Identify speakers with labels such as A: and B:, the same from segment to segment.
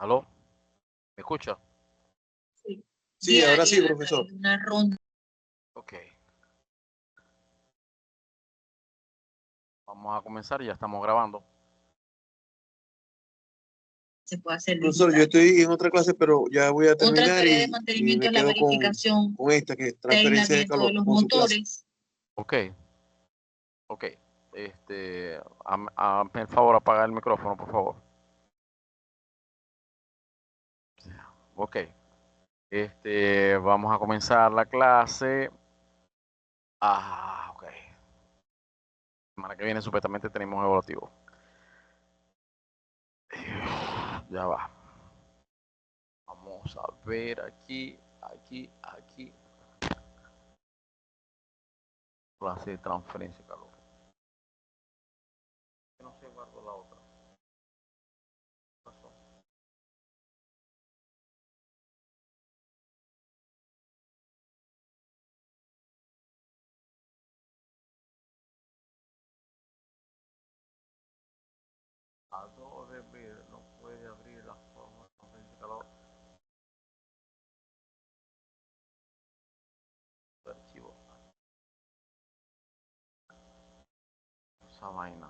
A: ¿Aló? ¿Me escucha?
B: Sí,
C: Sí, ahora sí, profesor.
B: Una ronda.
A: Ok. Vamos a comenzar, ya estamos grabando.
B: Se puede hacer.
C: Profesor, yo estoy en otra clase, pero ya voy a
B: Otra
C: terminar
B: tarea de
C: y
B: mantenimiento
C: me
B: es la
C: quedo
B: verificación
C: con esta, que es
B: de
C: transferencia de
B: aislamiento de
C: calor,
B: los
C: con su clase.
B: motores.
A: Ok. Ok. Hazme el favor, apagar el micrófono, por favor. Ok. Vamos a comenzar la clase. Ok. Semana que viene supuestamente tenemos evaluativo. Ya va. Vamos a ver aquí. Clase de transferencia de calor. No sé, guardo la otra. ¿Qué pasó? Adobe Reader no puede abrir la forma de transferencia de calor. Archivo. Esa vaina.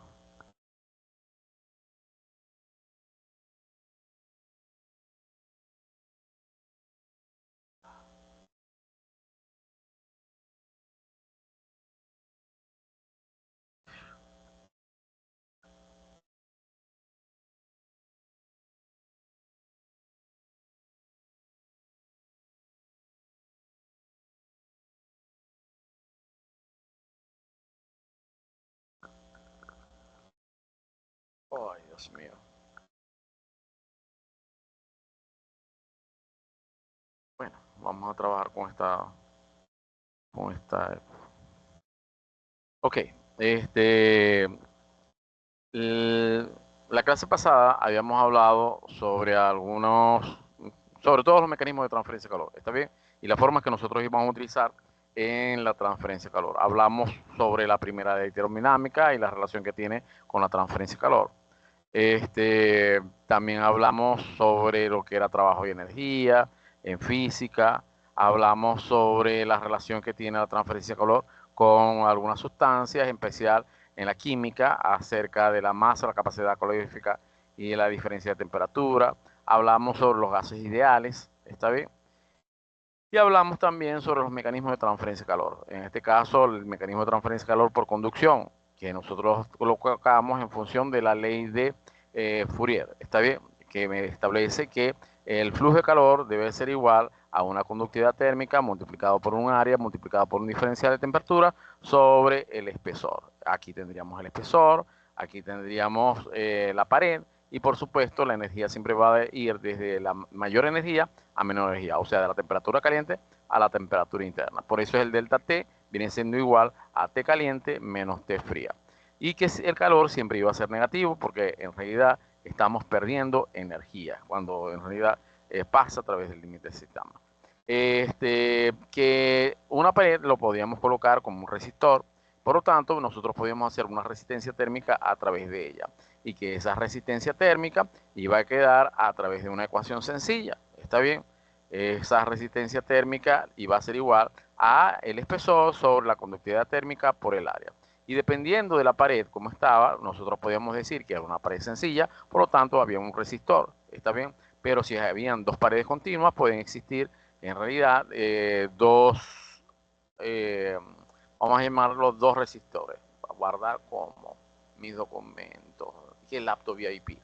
A: Ay, Dios mío. Bueno, vamos a trabajar con esta. Ok. La clase pasada habíamos hablado sobre sobre todos los mecanismos de transferencia de calor, ¿está bien? Y las formas que nosotros íbamos a utilizar en la transferencia de calor. Hablamos sobre la primera de termodinámica y la relación que tiene con la transferencia de calor. También hablamos sobre lo que era trabajo y energía en física. Hablamos sobre la relación que tiene la transferencia de calor con algunas sustancias, en especial en la química, acerca de la masa, la capacidad calorífica y la diferencia de temperatura. Hablamos sobre los gases ideales, ¿está bien? Y hablamos también sobre los mecanismos de transferencia de calor. En este caso, el mecanismo de transferencia de calor por conducción, que nosotros lo colocamos en función de la ley de Fourier, ¿está bien? Que me establece que el flujo de calor debe ser igual a una conductividad térmica multiplicado por un área multiplicado por un diferencial de temperatura sobre el espesor. Aquí tendríamos el espesor, aquí tendríamos la pared y por supuesto la energía siempre va a ir desde la mayor energía a menor energía, o sea, de la temperatura caliente a la temperatura interna. Por eso es el delta T viene siendo igual a T caliente menos T fría. Y que el calor siempre iba a ser negativo porque en realidad estamos perdiendo energía cuando en realidad pasa a través del límite del sistema. Que una pared lo podíamos colocar como un resistor, por lo tanto nosotros podíamos hacer una resistencia térmica a través de ella y que esa resistencia térmica iba a quedar a través de una ecuación sencilla, ¿está bien? Esa resistencia térmica iba a ser igual a el espesor sobre la conductividad térmica por el área. Y dependiendo de la pared como estaba, nosotros podíamos decir que era una pared sencilla, por lo tanto había un resistor, ¿está bien? Pero si habían dos paredes continuas, pueden existir en realidad vamos a llamarlos dos resistores, para guardar como mis documentos, que el laptop VIP.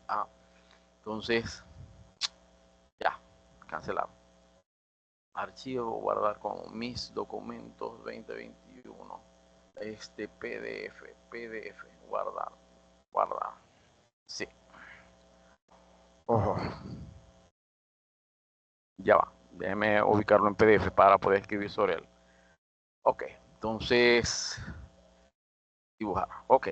A: Entonces, ya, cancelar. Archivo, guardar como mis documentos 2021. PDF, guardar. Sí. Ojo. Ya va. Déjeme ubicarlo en PDF para poder escribir sobre él. Ok, entonces, dibujar. Ok.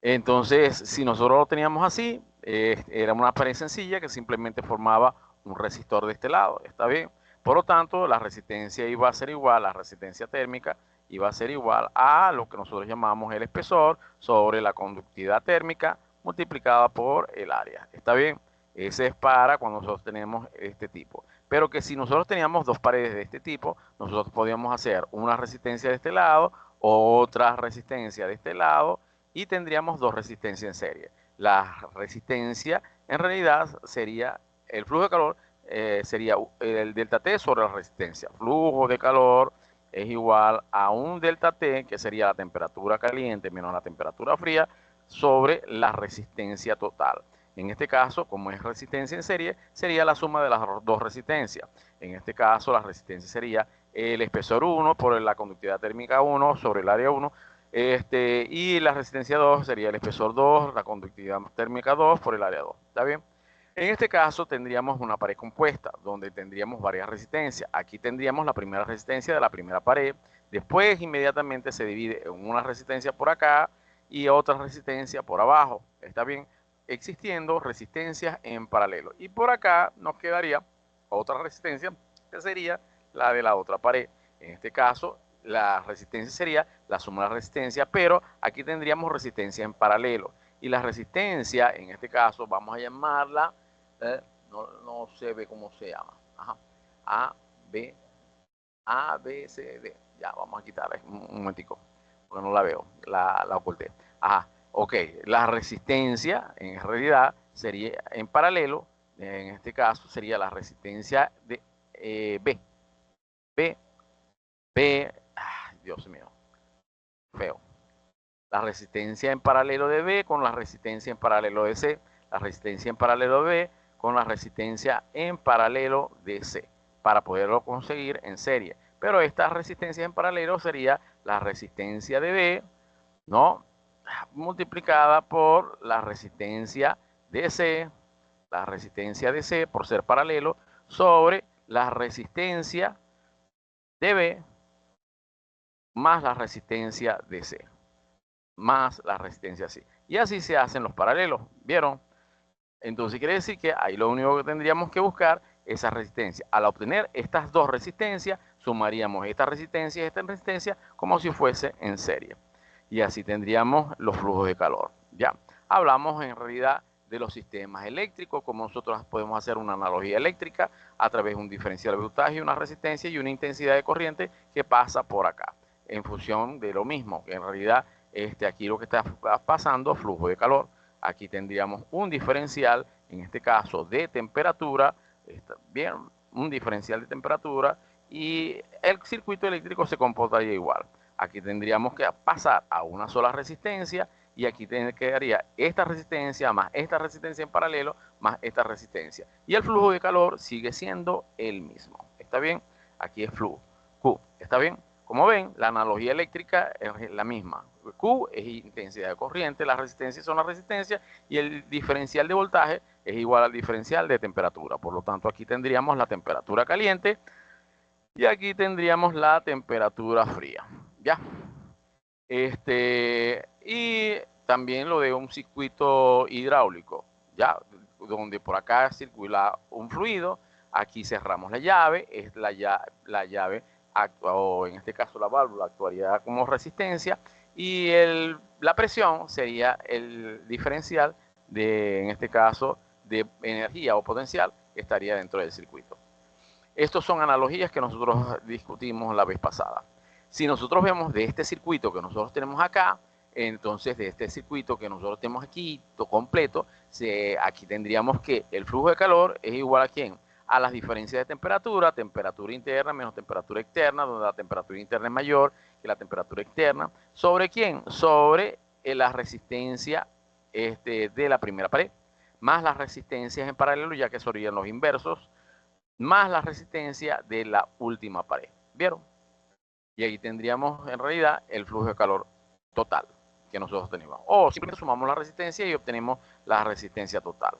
A: Entonces, si nosotros lo teníamos así, era una pared sencilla que simplemente formaba un resistor de este lado, ¿está bien? Por lo tanto, la resistencia iba a ser igual, la resistencia térmica iba a ser igual a lo que nosotros llamamos el espesor sobre la conductividad térmica multiplicada por el área, ¿está bien? Ese es para cuando nosotros tenemos este tipo. Pero que si nosotros teníamos dos paredes de este tipo, nosotros podíamos hacer una resistencia de este lado, otra resistencia de este lado, y tendríamos dos resistencias en serie. La resistencia en realidad sería el flujo de calor, sería el delta T sobre la resistencia. Flujo de calor es igual a un delta T, que sería la temperatura caliente menos la temperatura fría, sobre la resistencia total. En este caso, como es resistencia en serie, sería la suma de las dos resistencias. En este caso, la resistencia sería el espesor 1 por la conductividad térmica 1 sobre el área 1, y la resistencia 2 sería el espesor 2, la conductividad térmica 2 por el área 2. ¿Está bien? En este caso tendríamos una pared compuesta, donde tendríamos varias resistencias. Aquí tendríamos la primera resistencia de la primera pared. Después, inmediatamente se divide en una resistencia por acá y otra resistencia por abajo. ¿Está bien? Existiendo resistencias en paralelo. Y por acá nos quedaría otra resistencia, que sería la de la otra pared. En este caso, la resistencia sería la suma de la resistencia, pero aquí tendríamos resistencia en paralelo. Y la resistencia, en este caso, vamos a llamarla, no se ve cómo se llama. Ajá. A, B, C, D. Ya, vamos a quitarla un momentico, porque no la veo, la oculté. Ajá. Ok, la resistencia en realidad sería en paralelo, en este caso sería la resistencia de B. B, Dios mío, feo. La resistencia en paralelo de B con la resistencia en paralelo de C, la resistencia en paralelo de B con la resistencia en paralelo de C, para poderlo conseguir en serie. Pero esta resistencia en paralelo sería la resistencia de B, ¿no?, multiplicada por la resistencia de C, por ser paralelo, sobre la resistencia de B más la resistencia de C, más la resistencia C. Y así se hacen los paralelos, ¿vieron? Entonces quiere decir que ahí lo único que tendríamos que buscar es esa resistencia. Al obtener estas dos resistencias, sumaríamos esta resistencia y esta resistencia como si fuese en serie. Y así tendríamos los flujos de calor. Ya, hablamos en realidad de los sistemas eléctricos, como nosotros podemos hacer una analogía eléctrica a través de un diferencial de voltaje, una resistencia y una intensidad de corriente que pasa por acá, en función de lo mismo, que en realidad aquí lo que está pasando, flujo de calor. Aquí tendríamos un diferencial, en este caso de temperatura, bien, un diferencial de temperatura, y el circuito eléctrico se comportaría igual. Aquí tendríamos que pasar a una sola resistencia, y aquí quedaría esta resistencia más esta resistencia en paralelo más esta resistencia. Y el flujo de calor sigue siendo el mismo. ¿Está bien? Aquí es flujo. Q. ¿Está bien? Como ven, la analogía eléctrica es la misma. Q es intensidad de corriente, las resistencias son las resistencias y el diferencial de voltaje es igual al diferencial de temperatura. Por lo tanto, aquí tendríamos la temperatura caliente y aquí tendríamos la temperatura fría. ¿Ya? Y también lo de un circuito hidráulico, ¿ya? Donde por acá circula un fluido, aquí cerramos la llave, es la llave o en este caso la válvula actuaría como resistencia, y la presión sería el diferencial en este caso, de energía o potencial que estaría dentro del circuito. Estos son analogías que nosotros discutimos la vez pasada. Si nosotros vemos de este circuito que nosotros tenemos acá, entonces de este circuito que nosotros tenemos aquí completo, aquí tendríamos que el flujo de calor es igual a ¿quién? A las diferencias de temperatura, temperatura interna menos temperatura externa, donde la temperatura interna es mayor que la temperatura externa. ¿Sobre quién? Sobre la resistencia de la primera pared, más las resistencias en paralelo, ya que serían los inversos, más la resistencia de la última pared. ¿Vieron? Y ahí tendríamos en realidad el flujo de calor total que nosotros tenemos. O simplemente sumamos la resistencia y obtenemos la resistencia total.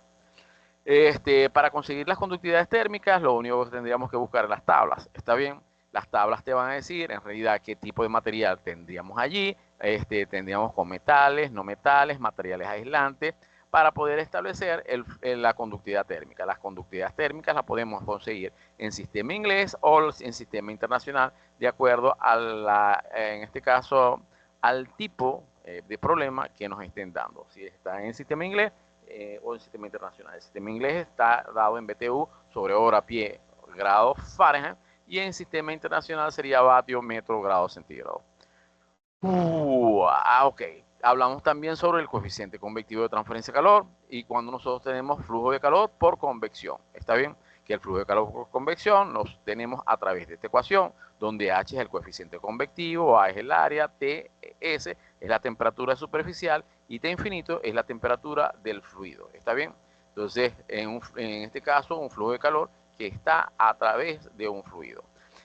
A: Para conseguir las conductividades térmicas, lo único que tendríamos que buscar es las tablas. ¿Está bien? Las tablas te van a decir en realidad qué tipo de material tendríamos allí. Tendríamos con metales, no metales, materiales aislantes, para poder establecer la conductividad térmica. Las conductividades térmicas las podemos conseguir en sistema inglés o en sistema internacional, de acuerdo a en este caso, al tipo de problema que nos estén dando. Si está en sistema inglés, o en sistema internacional. El sistema inglés está dado en BTU sobre hora, pie, grado Fahrenheit, y en sistema internacional sería vatio, metro, grado centígrado. Ok. Hablamos también sobre el coeficiente convectivo de transferencia de calor y cuando nosotros tenemos flujo de calor por convección. ¿Está bien? Que el flujo de calor por convección los tenemos a través de esta ecuación, donde H es el coeficiente convectivo, A es el área, T, S es la temperatura superficial y T infinito es la temperatura del fluido. ¿Está bien? Entonces, en este caso, un flujo de calor que está a través de un fluido.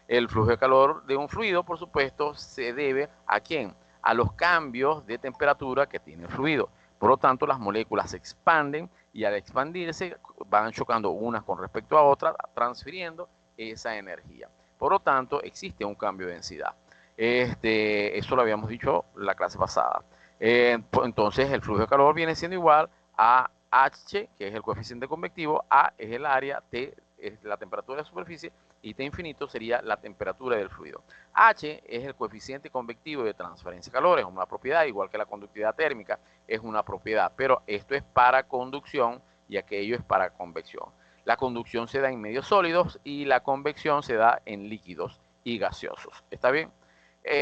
A: El flujo de calor de un fluido, por supuesto, se debe ¿a quién? A los cambios de temperatura que tiene el fluido. Por lo tanto, las moléculas se expanden y al expandirse van chocando unas con respecto a otras, transfiriendo esa energía. Por lo tanto, existe un cambio de densidad. Eso lo habíamos dicho la clase pasada. Entonces, el flujo de calor viene siendo igual a H, que es el coeficiente convectivo, A es el área, T es la temperatura de la superficie y T infinito sería la temperatura del fluido. H es el coeficiente convectivo de transferencia de calor, es una propiedad, igual que la conductividad térmica es una propiedad, pero esto es para conducción y aquello es para convección. La conducción se da en medios sólidos y la convección se da en líquidos y gaseosos. ¿Está bien?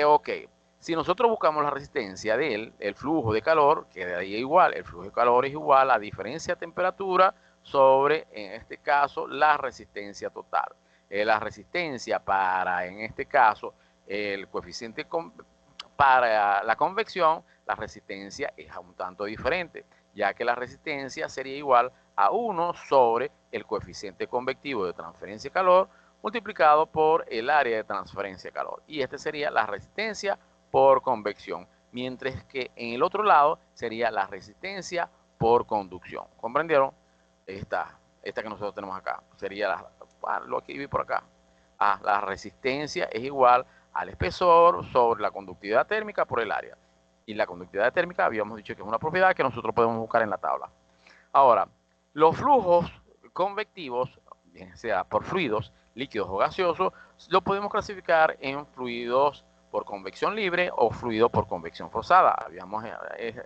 A: Ok. Si nosotros buscamos la resistencia del flujo de calor, quedaría igual. El flujo de calor es igual a la diferencia de temperatura sobre, en este caso, la resistencia total. La resistencia para, en este caso, el coeficiente para la convección, la resistencia es un tanto diferente, ya que la resistencia sería igual a 1 sobre el coeficiente convectivo de transferencia de calor multiplicado por el área de transferencia de calor. Y esta sería la resistencia por convección, mientras que en el otro lado sería la resistencia por conducción. ¿Comprendieron? Esta que nosotros tenemos acá sería lo que vi por acá. La resistencia es igual al espesor sobre la conductividad térmica por el área. Y la conductividad térmica habíamos dicho que es una propiedad que nosotros podemos buscar en la tabla. Ahora, los flujos convectivos, bien sea por fluidos, líquidos o gaseosos, lo podemos clasificar en fluidos por convección libre o fluido por convección forzada. Habíamos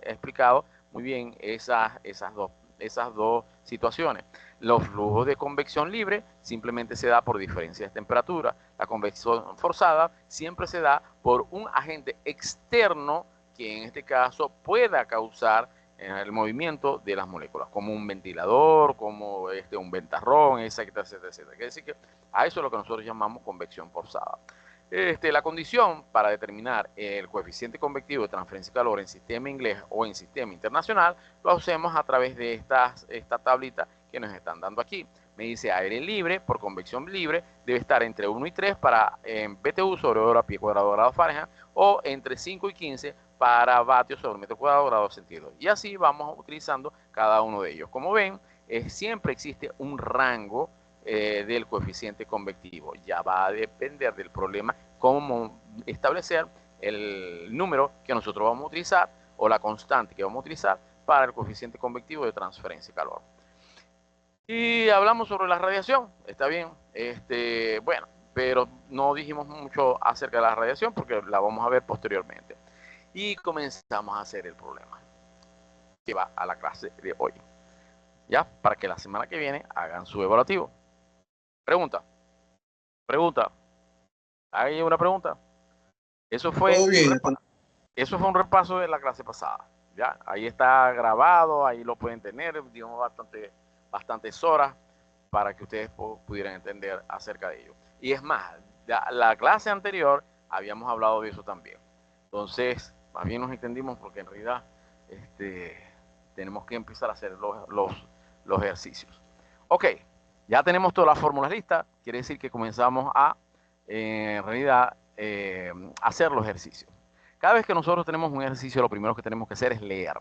A: explicado muy bien esas dos situaciones. Los flujos de convección libre simplemente se da por diferencia de temperatura. La convección forzada siempre se da por un agente externo que en este caso pueda causar el movimiento de las moléculas, como un ventilador, como un ventarrón, etcétera, etcétera, etcétera. Quiere decir que a eso es lo que nosotros llamamos convección forzada. La condición para determinar el coeficiente convectivo de transferencia de calor en sistema inglés o en sistema internacional lo hacemos a través de esta tablita que nos están dando aquí. Me dice aire libre por convección libre debe estar entre 1 y 3 para BTU sobre hora pie cuadrado grado Fahrenheit o entre 5 y 15 para vatios sobre metro cuadrado grado centígrado. Y así vamos utilizando cada uno de ellos. Como ven, siempre existe un rango del coeficiente convectivo. Ya va a depender del problema cómo establecer el número que nosotros vamos a utilizar o la constante que vamos a utilizar para el coeficiente convectivo de transferencia de calor. Y hablamos sobre la radiación, está bien, bueno, pero no dijimos mucho acerca de la radiación porque la vamos a ver posteriormente. Y comenzamos a hacer el problema que va a la clase de hoy, ya, para que la semana que viene hagan su evaluativo. Pregunta. ¿Hay una pregunta? Eso fue un repaso de la clase pasada. Ya, ahí está grabado, ahí lo pueden tener, digamos, bastantes horas para que ustedes pudieran entender acerca de ello. Y es más, la clase anterior habíamos hablado de eso también. Entonces, más bien nos entendimos porque en realidad tenemos que empezar a hacer los ejercicios. Ok, ya tenemos todas las fórmulas listas, quiere decir que comenzamos a, en realidad, hacer los ejercicios. Cada vez que nosotros tenemos un ejercicio, lo primero que tenemos que hacer es leer.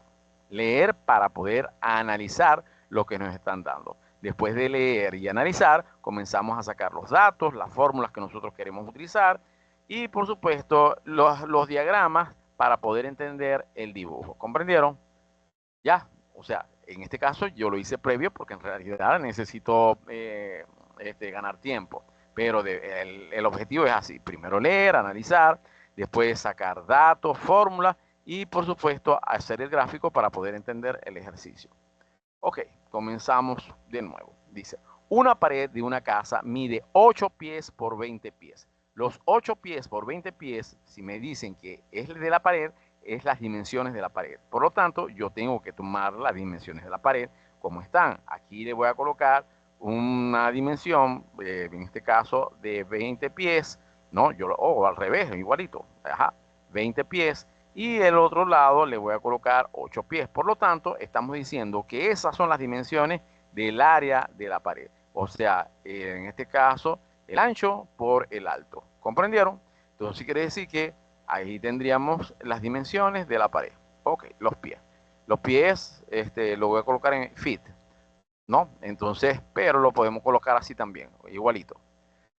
A: Leer para poder analizar lo que nos están dando. Después de leer y analizar, comenzamos a sacar los datos, las fórmulas que nosotros queremos utilizar y, por supuesto, los diagramas para poder entender el dibujo. ¿Comprendieron? Ya, o sea, en este caso yo lo hice previo porque en realidad necesito ganar tiempo. Pero el objetivo es así, primero leer, analizar, después sacar datos, fórmulas y por supuesto hacer el gráfico para poder entender el ejercicio. Ok, comenzamos de nuevo. Dice, una pared de una casa mide 8 pies por 20 pies. Los 8 pies por 20 pies, si me dicen que es de la pared, es las dimensiones de la pared. Por lo tanto, yo tengo que tomar las dimensiones de la pared como están. Aquí le voy a colocar una dimensión, en este caso, de 20 pies, ¿no? O al revés, igualito, ajá, 20 pies. Y el otro lado le voy a colocar 8 pies. Por lo tanto, estamos diciendo que esas son las dimensiones del área de la pared. O sea, en este caso, el ancho por el alto. ¿Comprendieron? Entonces quiere decir que ahí tendríamos las dimensiones de la pared. Ok, los pies. Los pies lo voy a colocar en feet, ¿no? Entonces, pero lo podemos colocar así también, igualito.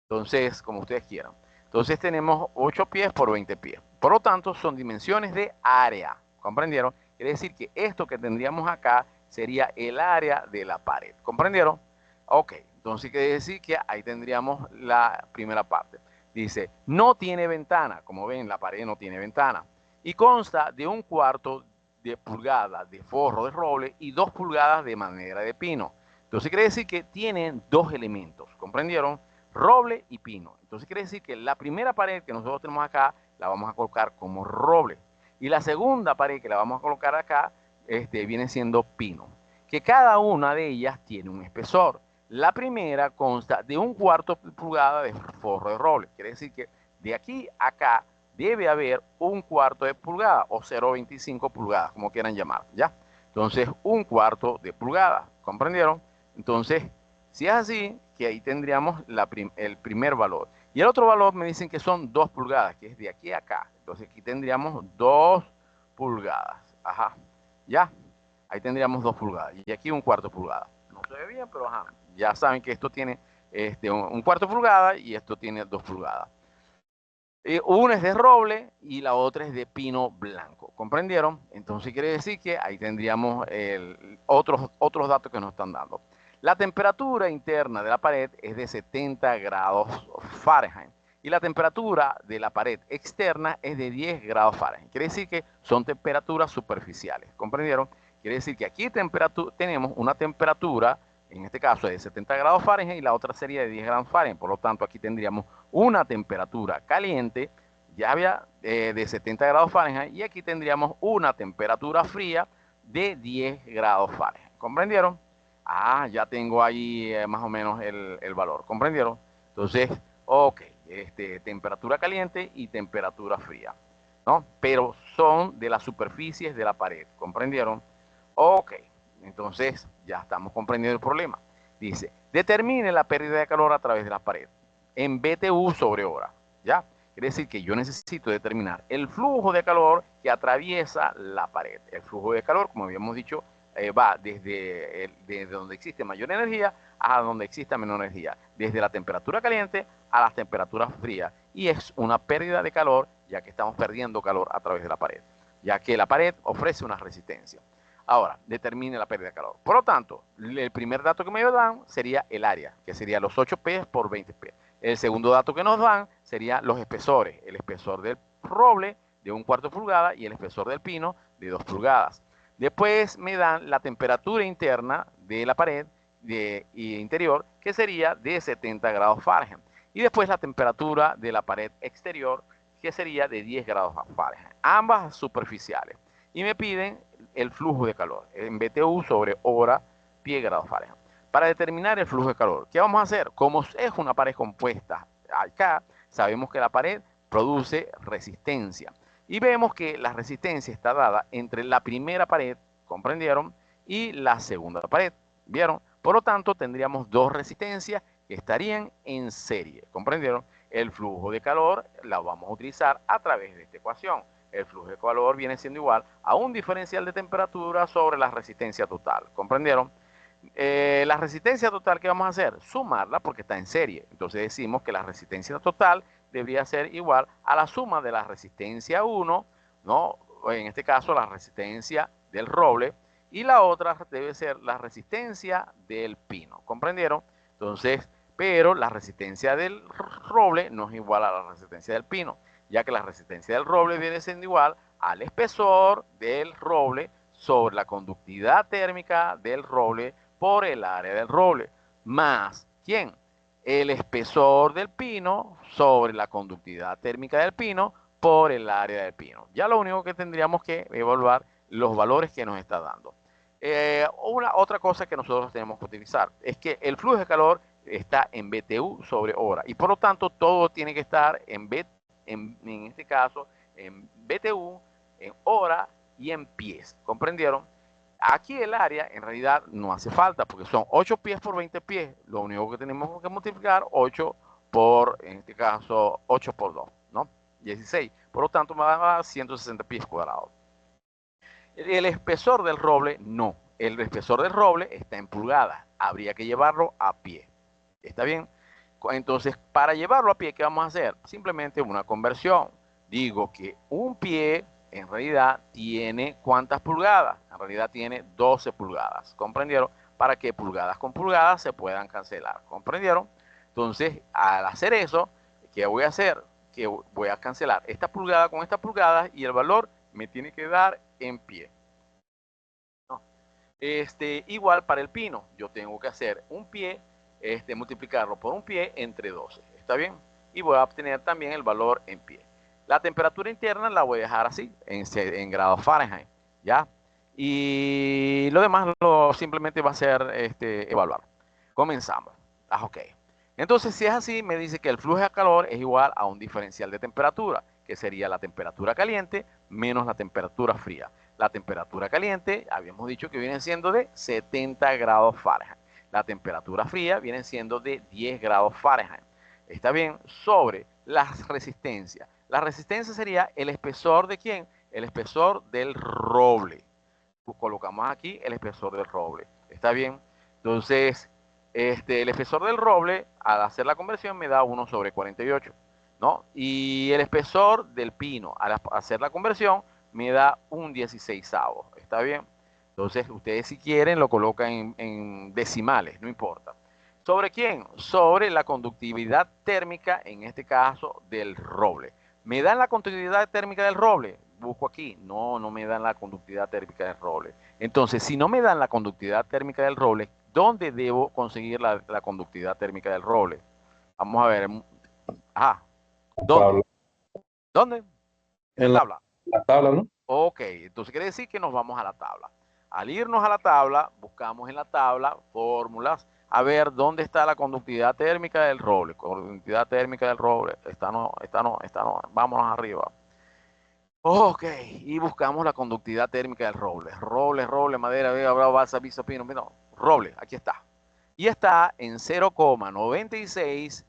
A: Entonces, como ustedes quieran. Entonces tenemos 8 pies por 20 pies. Por lo tanto, son dimensiones de área. ¿Comprendieron? Quiere decir que esto que tendríamos acá sería el área de la pared. ¿Comprendieron? Ok, entonces quiere decir que ahí tendríamos la primera parte. Dice, no tiene ventana. Como ven, la pared no tiene ventana. Y consta de 1/4 de pulgada de forro de roble y 2 pulgadas de madera de pino. Entonces quiere decir que tienen dos elementos. ¿Comprendieron? Roble y pino. Entonces quiere decir que la primera pared que nosotros tenemos acá la vamos a colocar como roble. Y la segunda pared que la vamos a colocar acá viene siendo pino. Que cada una de ellas tiene un espesor. La primera consta de 1/4 pulgada de forro de roble. Quiere decir que de aquí a acá debe haber 1/4 de pulgada o 0,25 pulgadas, como quieran llamar, ¿ya? Entonces, 1/4 de pulgada, ¿comprendieron? Entonces, si es así, que ahí tendríamos el primer valor. Y el otro valor me dicen que son 2 pulgadas, que es de aquí a acá. Entonces, aquí tendríamos 2 pulgadas. Ajá, ¿ya? Ahí tendríamos 2 pulgadas. Y aquí 1/4 pulgada. No se ve bien, pero ajá. Ya saben que esto tiene 1/4 pulgada y esto tiene 2 pulgadas. Una es de roble y la otra es de pino blanco. ¿Comprendieron? Entonces quiere decir que ahí tendríamos otros datos que nos están dando. La temperatura interna de la pared es de 70 grados Fahrenheit y la temperatura de la pared externa es de 10 grados Fahrenheit. Quiere decir que son temperaturas superficiales. ¿Comprendieron? Quiere decir que aquí tenemos una temperatura, en este caso de 70 grados Fahrenheit y la otra sería de 10 grados Fahrenheit. Por lo tanto, aquí tendríamos una temperatura caliente, ya había de 70 grados Fahrenheit, y aquí tendríamos una temperatura fría de 10 grados Fahrenheit. ¿Comprendieron? Ah, ya tengo ahí más o menos el valor. ¿Comprendieron? Entonces, ok, temperatura caliente y temperatura fría, ¿no? Pero son de las superficies de la pared. ¿Comprendieron? Ok, entonces ya estamos comprendiendo el problema. Dice, determine la pérdida de calor a través de la pared en BTU sobre hora, ¿ya? Quiere decir que yo necesito determinar el flujo de calor que atraviesa la pared. El flujo de calor, como habíamos dicho, va desde donde existe mayor energía a donde existe menor energía, desde la temperatura caliente a las temperaturas frías, y es una pérdida de calor, ya que estamos perdiendo calor a través de la pared, ya que la pared ofrece una resistencia. Ahora, determine la pérdida de calor. Por lo tanto, el primer dato que me dan sería el área, que sería los 8 pies por 20 pies. El segundo dato que nos dan sería los espesores. El espesor del roble de 1/4 pulgada y el espesor del pino de 2 pulgadas. Después me dan la temperatura interna de la pared interior, que sería de 70 grados Fahrenheit. Y después la temperatura de la pared exterior, que sería de 10 grados Fahrenheit. Ambas superficiales. Y me piden el flujo de calor en BTU sobre hora pie grados Fahrenheit. Para determinar el flujo de calor, ¿qué vamos a hacer? Como es una pared compuesta acá, sabemos que la pared produce resistencia. Y vemos que la resistencia está dada entre la primera pared, ¿comprendieron? Y la segunda pared, ¿vieron? Por lo tanto, tendríamos dos resistencias que estarían en serie, ¿comprendieron? El flujo de calor la vamos a utilizar a través de esta ecuación. El flujo de calor viene siendo igual a un diferencial de temperatura sobre la resistencia total, ¿comprendieron? La resistencia total, ¿qué vamos a hacer? Sumarla porque está en serie. Entonces decimos que la resistencia total debería ser igual a la suma de la resistencia 1, ¿no? En este caso la resistencia del roble, y la otra debe ser la resistencia del pino. ¿Comprendieron? Entonces, pero la resistencia del roble no es igual a la resistencia del pino, ya que la resistencia del roble viene siendo igual al espesor del roble sobre la conductividad térmica del roble por el área del roble, más, ¿quién? El espesor del pino sobre la conductividad térmica del pino por el área del pino. Ya lo único que tendríamos que evaluar los valores que nos está dando. Otra cosa que nosotros tenemos que utilizar es que el flujo de calor está en BTU sobre hora y por lo tanto todo tiene que estar en este caso en BTU, en hora y en pies. ¿Comprendieron? Aquí el área en realidad no hace falta porque son 8 pies por 20 pies. Lo único que tenemos que multiplicar 8 por, en este caso, 8 por 2, ¿no? 16. Por lo tanto, me va a dar 160 pies cuadrados. El espesor del roble, no. El espesor del roble está en pulgadas. Habría que llevarlo a pie. ¿Está bien? Entonces, para llevarlo a pie, ¿qué vamos a hacer? Simplemente una conversión. Digo que un pie en realidad tiene ¿cuántas pulgadas? En realidad tiene 12 pulgadas. ¿Comprendieron? Para que pulgadas con pulgadas se puedan cancelar. ¿Comprendieron? Entonces, al hacer eso, ¿qué voy a hacer? Que voy a cancelar esta pulgada con esta pulgada y el valor me tiene que dar en pie. ¿No? Igual para el pino, yo tengo que hacer un pie, multiplicarlo por un pie entre 12. ¿Está bien? Y voy a obtener también el valor en pie. La temperatura interna la voy a dejar así, en grados Fahrenheit. ¿Ya? Y lo demás simplemente va a ser evaluar. Comenzamos. Ok. Entonces, si es así, me dice que el flujo de calor es igual a un diferencial de temperatura, que sería la temperatura caliente menos la temperatura fría. La temperatura caliente, habíamos dicho que viene siendo de 70 grados Fahrenheit. La temperatura fría viene siendo de 10 grados Fahrenheit. ¿Está bien? Sobre las resistencias. La resistencia sería el espesor de ¿quién? El espesor del roble. Colocamos aquí el espesor del roble. ¿Está bien? Entonces, el espesor del roble, al hacer la conversión, me da 1 sobre 48. ¿No? Y el espesor del pino, al hacer la conversión, me da un 16avo. ¿Está bien? Entonces, ustedes si quieren lo colocan en decimales, no importa. ¿Sobre quién? Sobre la conductividad térmica, en este caso, del roble. ¿Me dan la conductividad térmica del roble? Busco aquí. No, no me dan la conductividad térmica del roble. Entonces, si no me dan la conductividad térmica del roble, ¿dónde debo conseguir la conductividad térmica del roble? Vamos a ver. Ajá. ¿Dónde? ¿Dónde? En la tabla.
D: La tabla, ¿no?
A: Ok, entonces quiere decir que nos vamos a la tabla. Al irnos a la tabla, buscamos en la tabla fórmulas, a ver dónde está la conductividad térmica del roble. Conductividad térmica del roble. Esta no, vámonos arriba. Ok, y buscamos la conductividad térmica del roble. Roble, madera, vega, bravo, balsa, piso, pino, no, roble, aquí está. Y está en 0,96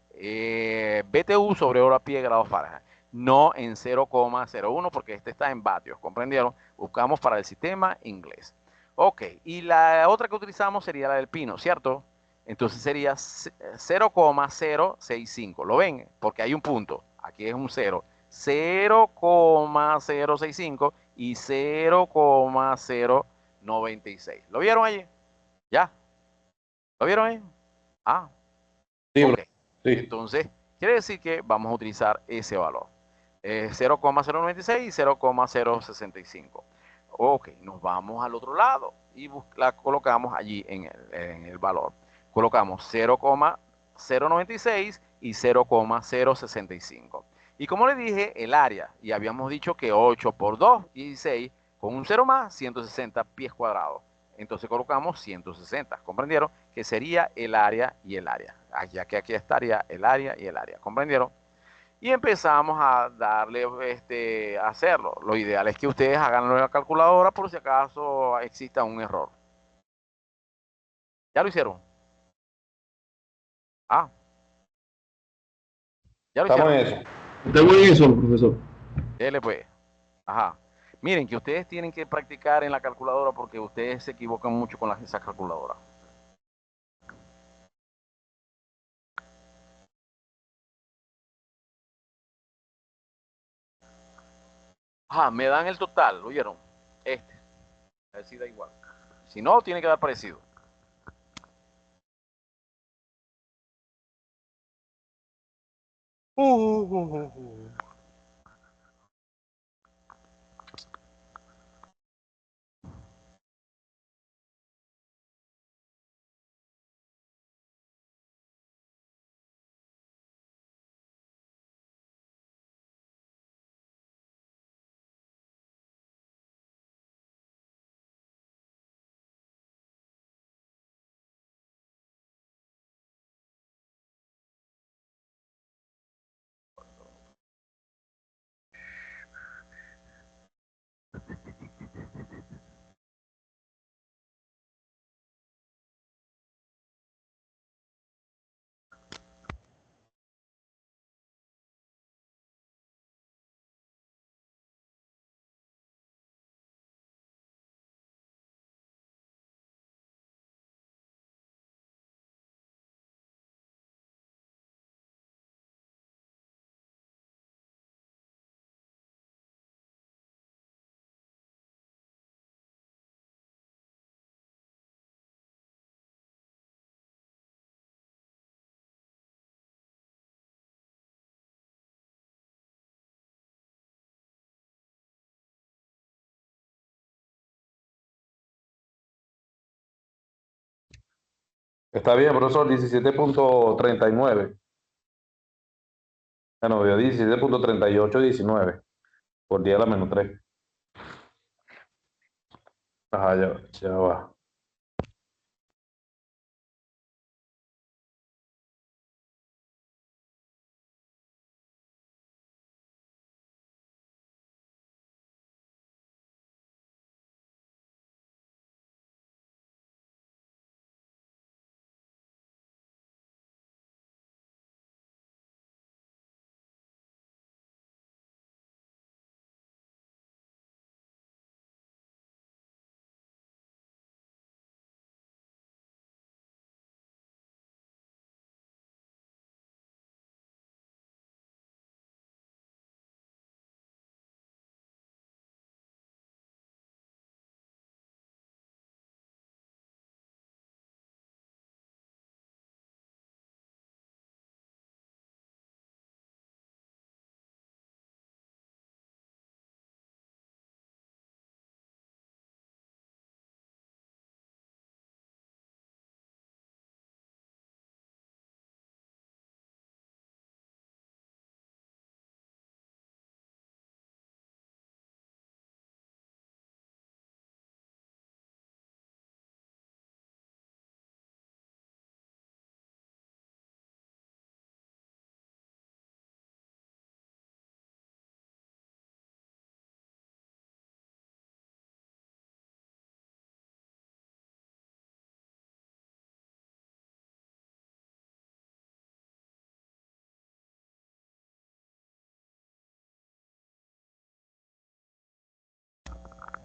A: BTU sobre hora pie grados Fahrenheit. No en 0,01 porque este está en vatios, ¿comprendieron? Buscamos para el sistema inglés. Ok, y la otra que utilizamos sería la del pino, ¿cierto? Entonces sería 0,065. ¿Lo ven? Porque hay un punto. Aquí es un 0. 0,065 y 0,096. ¿Lo vieron allí? ¿Ya? ¿Lo vieron ahí? Ah,
D: Sí,
A: ok.
D: sí.
A: Entonces, quiere decir que vamos a utilizar ese valor. 0,096 y 0,065. Ok, nos vamos al otro lado y la colocamos allí en el valor. Colocamos 0,096 y 0,065. Y como le dije, el área, y habíamos dicho que 8 por 2, 16, con un 0 más, 160 pies cuadrados. Entonces colocamos 160, ¿comprendieron? Que sería el área y el área. Ya que aquí estaría el área y el área, ¿comprendieron? Y empezamos a darle, a hacerlo. Lo ideal es que ustedes haganlo en la calculadora por si acaso exista un error. ¿Ya lo hicieron? Ah, ya lo
D: Estamos
A: hicieron.
D: en eso.
E: Estamos en eso, profesor.
A: Dele pues. Ajá. Miren que ustedes tienen que practicar en la calculadora porque ustedes se equivocan mucho con esa calculadora. Ajá, me dan el total, ¿lo oyeron? A ver si da igual. Si no, tiene que dar parecido. Uh, uh, uh, uh.
D: Está bien, profesor, 17.39. Ah, no, 17.3819 por día a la menos 3. Ajá, ya va.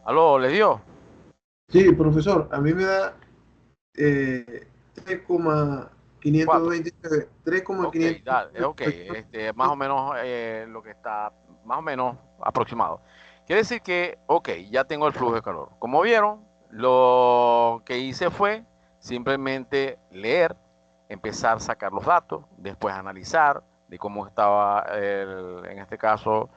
A: ¿Aló, le dio?
C: Sí, profesor, a mí me da
A: 4.
C: 3,529,
A: Ok, dale, ok,
C: 3,529.
A: más o menos lo que está, más o menos aproximado. Quiere decir que, ok, ya tengo el flujo de calor. Como vieron, lo que hice fue simplemente leer, empezar a sacar los datos, después analizar de cómo estaba, en este caso,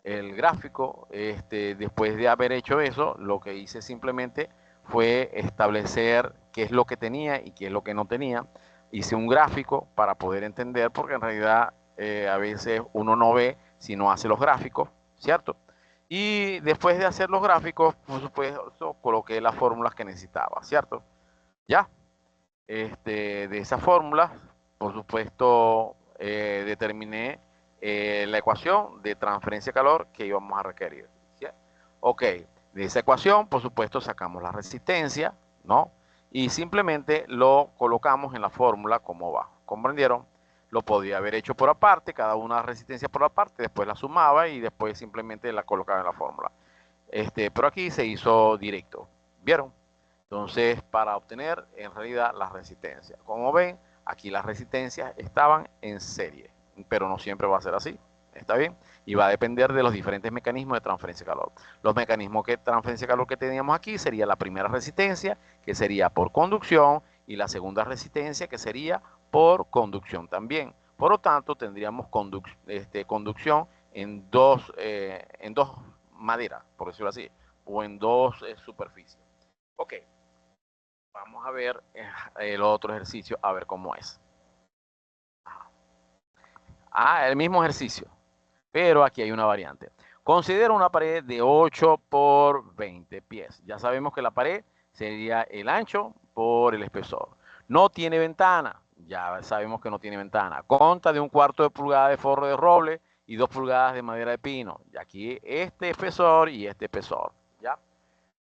A: el gráfico. Después de haber hecho eso, lo que hice simplemente fue establecer qué es lo que tenía y qué es lo que no tenía. Hice un gráfico para poder entender, porque en realidad a veces uno no ve si no hace los gráficos, ¿cierto? Y después de hacer los gráficos, por supuesto, coloqué las fórmulas que necesitaba, ¿cierto? Ya. De esas fórmulas, por supuesto, determiné la ecuación de transferencia de calor que íbamos a requerir. ¿Sí? Ok, de esa ecuación, por supuesto, sacamos la resistencia, ¿no? Y simplemente lo colocamos en la fórmula como va. ¿Comprendieron? Lo podía haber hecho por aparte, cada una resistencia por aparte, después la sumaba y después simplemente la colocaba en la fórmula. Pero aquí se hizo directo. ¿Vieron? Entonces, para obtener en realidad la resistencia. Como ven, aquí las resistencias estaban en serie, pero no siempre va a ser así. ¿Está bien? Y va a depender de los diferentes mecanismos de transferencia de calor. Los mecanismos de transferencia de calor que teníamos aquí sería la primera resistencia, que sería por conducción, y la segunda resistencia, que sería por conducción también. Por lo tanto, tendríamos conducción en dos maderas, por decirlo así, o en dos superficies. Ok, vamos a ver el otro ejercicio, a ver cómo es. El mismo ejercicio, pero aquí hay una variante. Considera una pared de 8 por 20 pies. Ya sabemos que la pared sería el ancho por el espesor. No tiene ventana. Ya sabemos que no tiene ventana. Consta de 1/4 de pulgada de forro de roble y 2 pulgadas de madera de pino. Y aquí este espesor y este espesor. ¿Ya?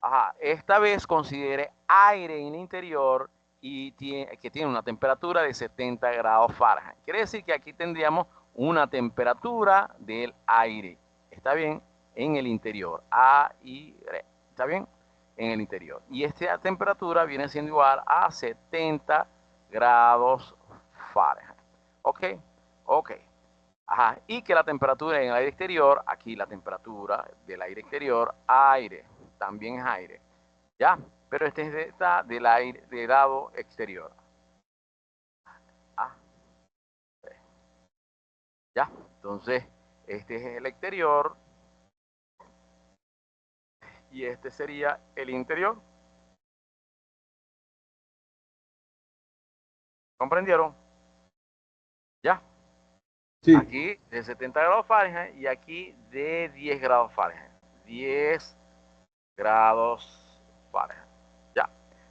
A: Ajá, esta vez considere aire en el interior y que tiene una temperatura de 70 grados Fahrenheit. Quiere decir que aquí tendríamos una temperatura del aire. ¿Está bien? En el interior. Aire. ¿Está bien? En el interior. Y esta temperatura viene siendo igual a 70 grados Fahrenheit. ¿Ok? Ok. Ajá. Y que la temperatura en el aire exterior, aquí la temperatura del aire exterior, aire, también es aire. ¿Ya? Pero está del aire, del lado exterior. Ah, ¿ya? Entonces, este es el exterior y este sería el interior. ¿Comprendieron? ¿Ya?
C: Sí,
A: Aquí de 70 grados Fahrenheit y aquí de 10 grados Fahrenheit. 10 grados Fahrenheit. Ya.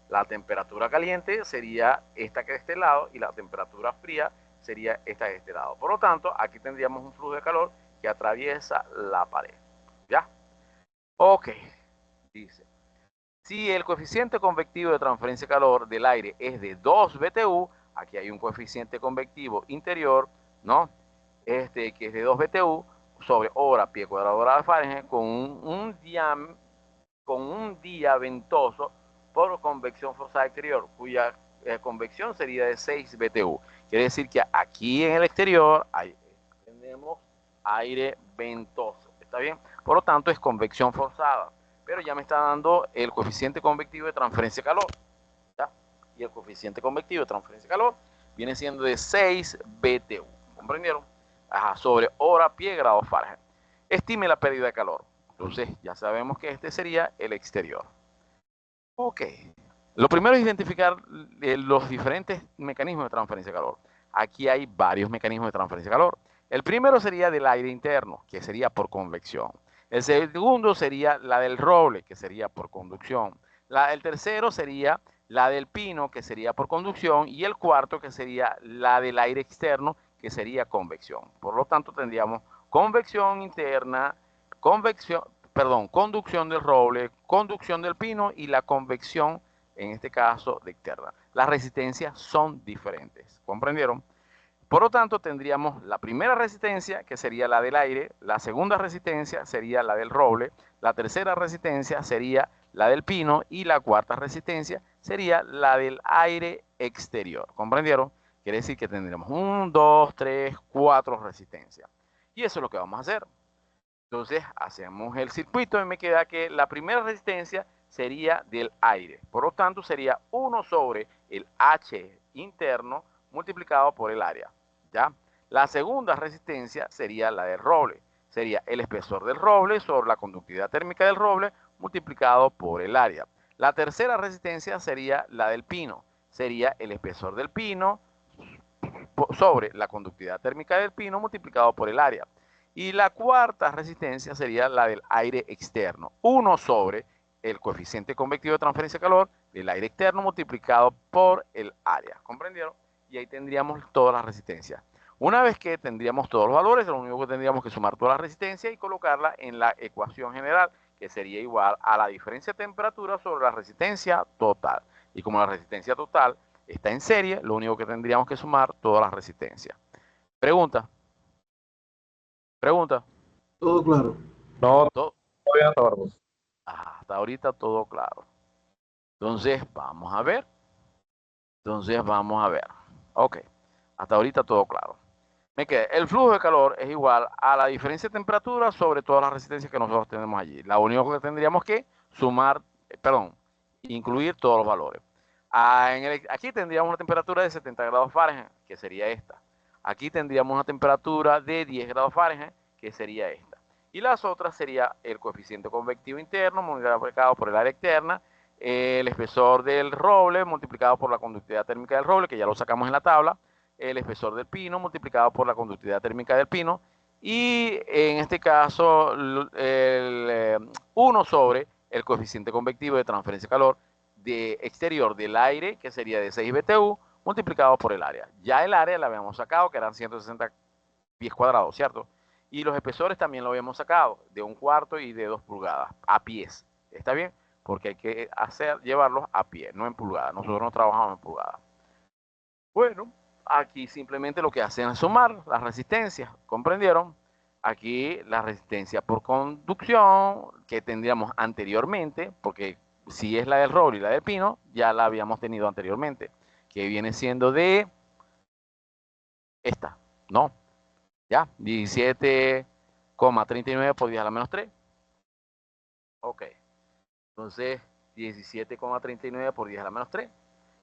A: La temperatura caliente sería esta que de este lado y la temperatura fría sería esta de este lado. Por lo tanto, aquí tendríamos un flujo de calor que atraviesa la pared. ¿Ya? Ok. Dice, si el coeficiente convectivo de transferencia de calor del aire es de 2 BTU, aquí hay un coeficiente convectivo interior, ¿no? Que es de 2 BTU sobre hora pie cuadrado de Fahrenheit con un día ventoso por convección forzada exterior, cuya convección sería de 6 BTU. Quiere decir que aquí en el exterior tenemos aire ventoso. ¿Está bien? Por lo tanto, es convección forzada. Pero ya me está dando el coeficiente convectivo de transferencia de calor. ¿Ya? Y el coeficiente convectivo de transferencia de calor viene siendo de 6 BTU. ¿Comprendieron? Ajá, sobre hora pie grado Fahrenheit. Estime la pérdida de calor. Entonces, ya sabemos que este sería el exterior. Ok. Lo primero es identificar los diferentes mecanismos de transferencia de calor. Aquí hay varios mecanismos de transferencia de calor. El primero sería del aire interno, que sería por convección. El segundo sería la del roble, que sería por conducción. El tercero sería la del pino, que sería por conducción. Y el cuarto, que sería la del aire externo, que sería convección. Por lo tanto, tendríamos convección interna, conducción del roble, conducción del pino y la convección, en este caso, de externa. Las resistencias son diferentes. ¿Comprendieron? Por lo tanto, tendríamos la primera resistencia, que sería la del aire, la segunda resistencia sería la del roble, la tercera resistencia sería la del pino y la cuarta resistencia sería la del aire exterior. ¿Comprendieron? Quiere decir que tendríamos 1, 2, 3, 4 resistencias. Y eso es lo que vamos a hacer. Entonces hacemos el circuito y me queda que la primera resistencia sería del aire. Por lo tanto, sería 1 sobre el H interno multiplicado por el área. ¿Ya? La segunda resistencia sería la del roble. Sería el espesor del roble sobre la conductividad térmica del roble multiplicado por el área. La tercera resistencia sería la del pino. Sería el espesor del pino sobre la conductividad térmica del pino multiplicado por el área. Y la cuarta resistencia sería la del aire externo. 1 sobre el coeficiente convectivo de transferencia de calor del aire externo multiplicado por el área. ¿Comprendieron? Y ahí tendríamos todas las resistencias. Una vez que tendríamos todos los valores, lo único que tendríamos que sumar toda la resistencia y colocarla en la ecuación general, que sería igual a la diferencia de temperatura sobre la resistencia total. Y como la resistencia total está en serie, lo único que tendríamos que sumar todas las resistencias. Pregunta. Pregunta.
C: todo claro.
D: No,
A: ¿Todo?
D: todavía no, Barbosa.
A: Hasta ahorita todo claro. Entonces, vamos a ver. Ok. Hasta ahorita todo claro. Me queda, el flujo de calor es igual a la diferencia de temperatura sobre todas las resistencias que nosotros tenemos allí. Lo único que tendríamos que sumar, incluir todos los valores. Aquí tendríamos una temperatura de 70 grados Fahrenheit, que sería esta. Aquí tendríamos una temperatura de 10 grados Fahrenheit, que sería esta. Y las otras sería el coeficiente convectivo interno multiplicado por el área externa, el espesor del roble multiplicado por la conductividad térmica del roble, que ya lo sacamos en la tabla, el espesor del pino multiplicado por la conductividad térmica del pino, y en este caso el 1 sobre el coeficiente convectivo de transferencia de calor de exterior del aire, que sería de 6 BTU, multiplicado por el área. Ya el área la habíamos sacado, que eran 160 pies cuadrados, ¿cierto? Y los espesores también lo habíamos sacado, de 1/4 y de 2 pulgadas, a pies. ¿Está bien? Porque hay que llevarlos a pie, no en pulgadas. Nosotros no trabajamos en pulgadas. Bueno, aquí simplemente lo que hacen es sumar las resistencias, ¿comprendieron? Aquí la resistencia por conducción que tendríamos anteriormente, porque si es la del roble y la del pino, ya la habíamos tenido anteriormente, que viene siendo de esta, ¿no? Ya, 17,39 por 10 a la menos 3. Ok, entonces 17,39 por 10 a la menos 3.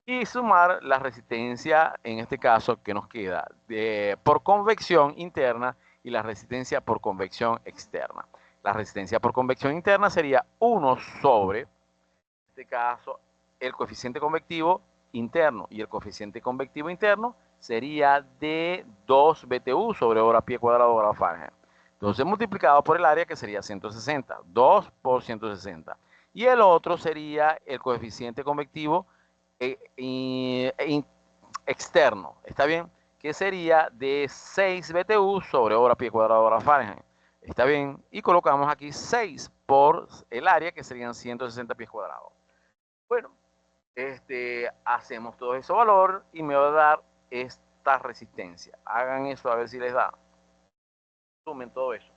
A: Y sumar la resistencia, en este caso, que nos queda por convección interna y la resistencia por convección externa. La resistencia por convección interna sería 1 sobre, en este caso, el coeficiente convectivo interno y el coeficiente convectivo interno sería de 2 BTU sobre hora pie cuadrado grado Fahrenheit. Entonces multiplicado por el área que sería 160, 2 por 160. Y el otro sería el coeficiente convectivo externo, ¿está bien? Que sería de 6 BTU sobre hora pie cuadrado grado Fahrenheit. ¿Está bien? Y colocamos aquí 6 por el área que serían 160 pies cuadrados. Bueno, hacemos todo ese valor y me va a dar esta resistencia. Hagan eso a ver si les da. Sumen todo eso.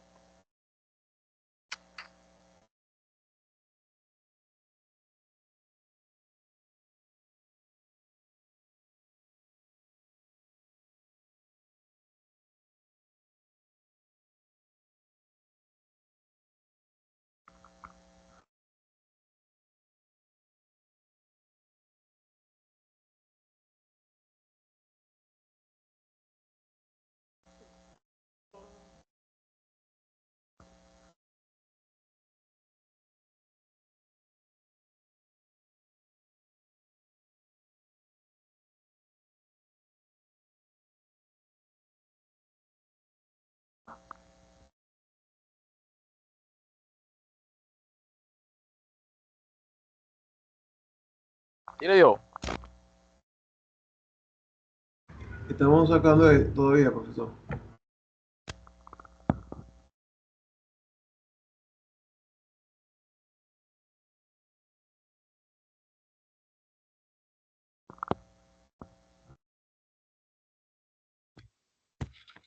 A: Mire yo.
C: Estamos sacando todavía, profesor.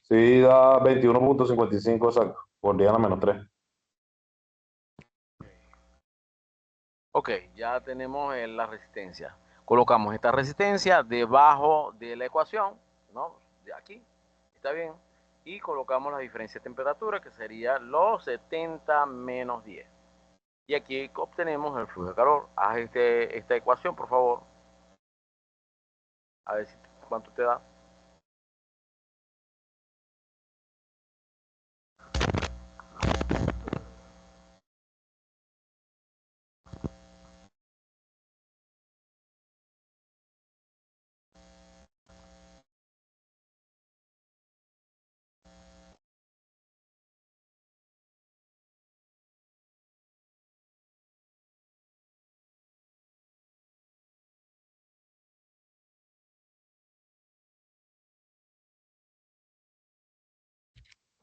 D: Sí, da 21.55 exacto, por día a -3.
A: Ok, ya tenemos la resistencia. Colocamos esta resistencia debajo de la ecuación, ¿no? De aquí, está bien. Y colocamos la diferencia de temperatura, que sería los 70 menos 10. Y aquí obtenemos el flujo de calor. Haz esta ecuación, por favor. A ver cuánto te da.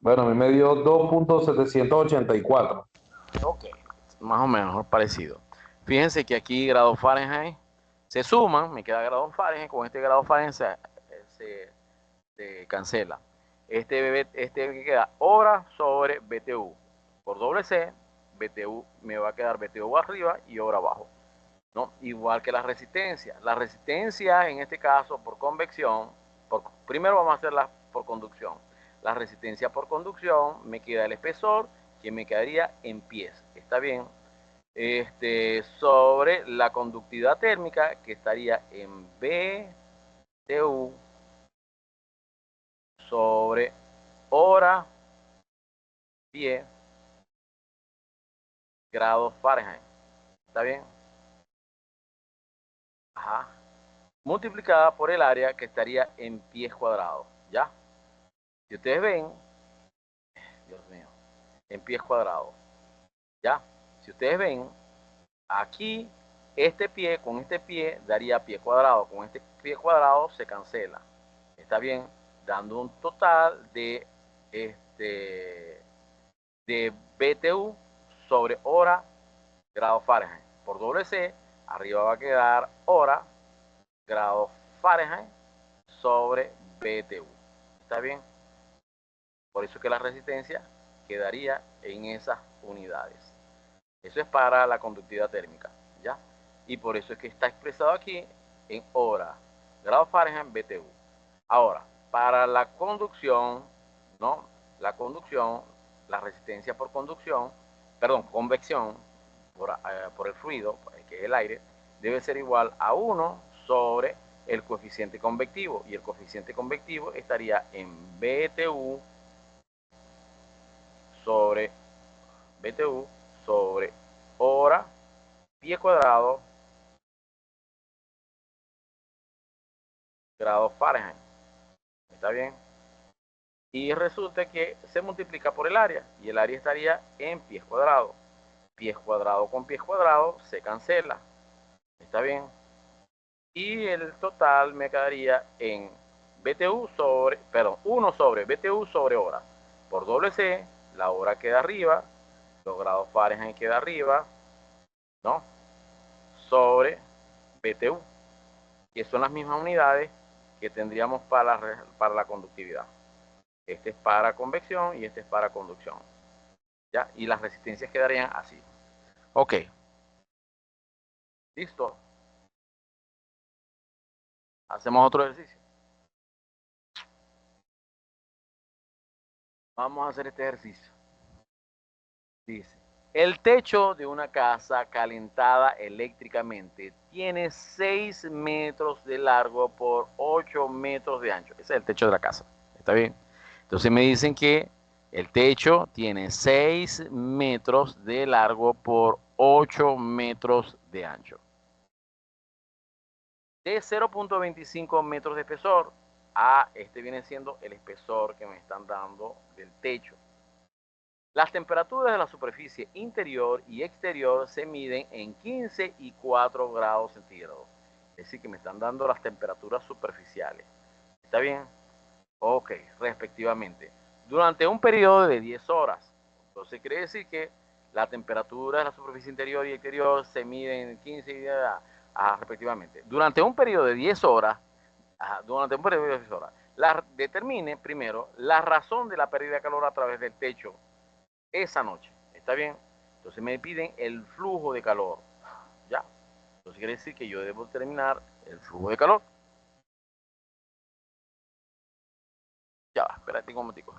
D: Bueno, a mí me dio 2.784.
A: Ok, más o menos parecido. Fíjense que aquí grado Fahrenheit se suman, me queda grado Fahrenheit, con este grado Fahrenheit se cancela. Este que queda hora sobre BTU. Por doble C, BTU me va a quedar BTU arriba y hora abajo. ¿No? Igual que la resistencia. La resistencia, en este caso, por convección, primero vamos a hacerla por conducción. La resistencia por conducción me queda el espesor, que me quedaría en pies. ¿Está bien? Sobre la conductividad térmica, que estaría en BTU sobre hora, pie, grados Fahrenheit. ¿Está bien? Ajá. Multiplicada por el área, que estaría en pies cuadrados. ¿Ya? Si ustedes ven, Dios mío, en pies cuadrados. ¿Ya? Si ustedes ven, aquí este pie con este pie daría pie cuadrado. Con este pie cuadrado se cancela. ¿Está bien? Dando un total de BTU sobre hora grado Fahrenheit. Por doble C, arriba va a quedar hora grado Fahrenheit sobre BTU. ¿Está bien? Por eso que la resistencia quedaría en esas unidades. Eso es para la conductividad térmica, ¿ya? Y por eso es que está expresado aquí en hora, grado Fahrenheit, BTU. Ahora, para la conducción, ¿no? La conducción, la resistencia por conducción, perdón, convección por el fluido, que es el aire, debe ser igual a 1 sobre el coeficiente convectivo. Y el coeficiente convectivo estaría en BTU sobre BTU sobre hora, pie cuadrado grados Fahrenheit. ¿Está bien? Y resulta que se multiplica por el área, y el área estaría en pies cuadrados. Pies cuadrados con pies cuadrados se cancela. ¿Está bien? Y el total me quedaría en BTU sobre, perdón, 1 sobre BTU sobre hora. Por doble C, la hora queda arriba, los grados Fahrenheit queda arriba, ¿no? Sobre BTU, que son las mismas unidades que tendríamos para la conductividad. Este es para convección y este es para conducción. ¿Ya? Y las resistencias quedarían así. Ok. Listo. Hacemos otro ejercicio. Vamos a hacer este ejercicio. Dice, el techo de una casa calentada eléctricamente tiene 6 metros de largo por 8 metros de ancho. Ese es el techo de la casa. ¿Está bien? Entonces me dicen que el techo tiene 6 metros de largo por 8 metros de ancho. De 0.25 metros de espesor. Este viene siendo el espesor que me están dando del techo. Las temperaturas de la superficie interior y exterior se miden en 15 y 4 grados centígrados. Es decir, que me están dando las temperaturas superficiales. ¿Está bien? Ok, respectivamente. Durante un periodo de 10 horas. Entonces quiere decir que la temperatura de la superficie interior y exterior se miden en 15 y respectivamente. Durante un periodo de 10 horas, determine primero la razón de la pérdida de calor a través del techo esa noche. ¿Está bien? Entonces me piden el flujo de calor. Ya. Entonces quiere decir que yo debo determinar el flujo de calor. Ya va, espérate un momentico.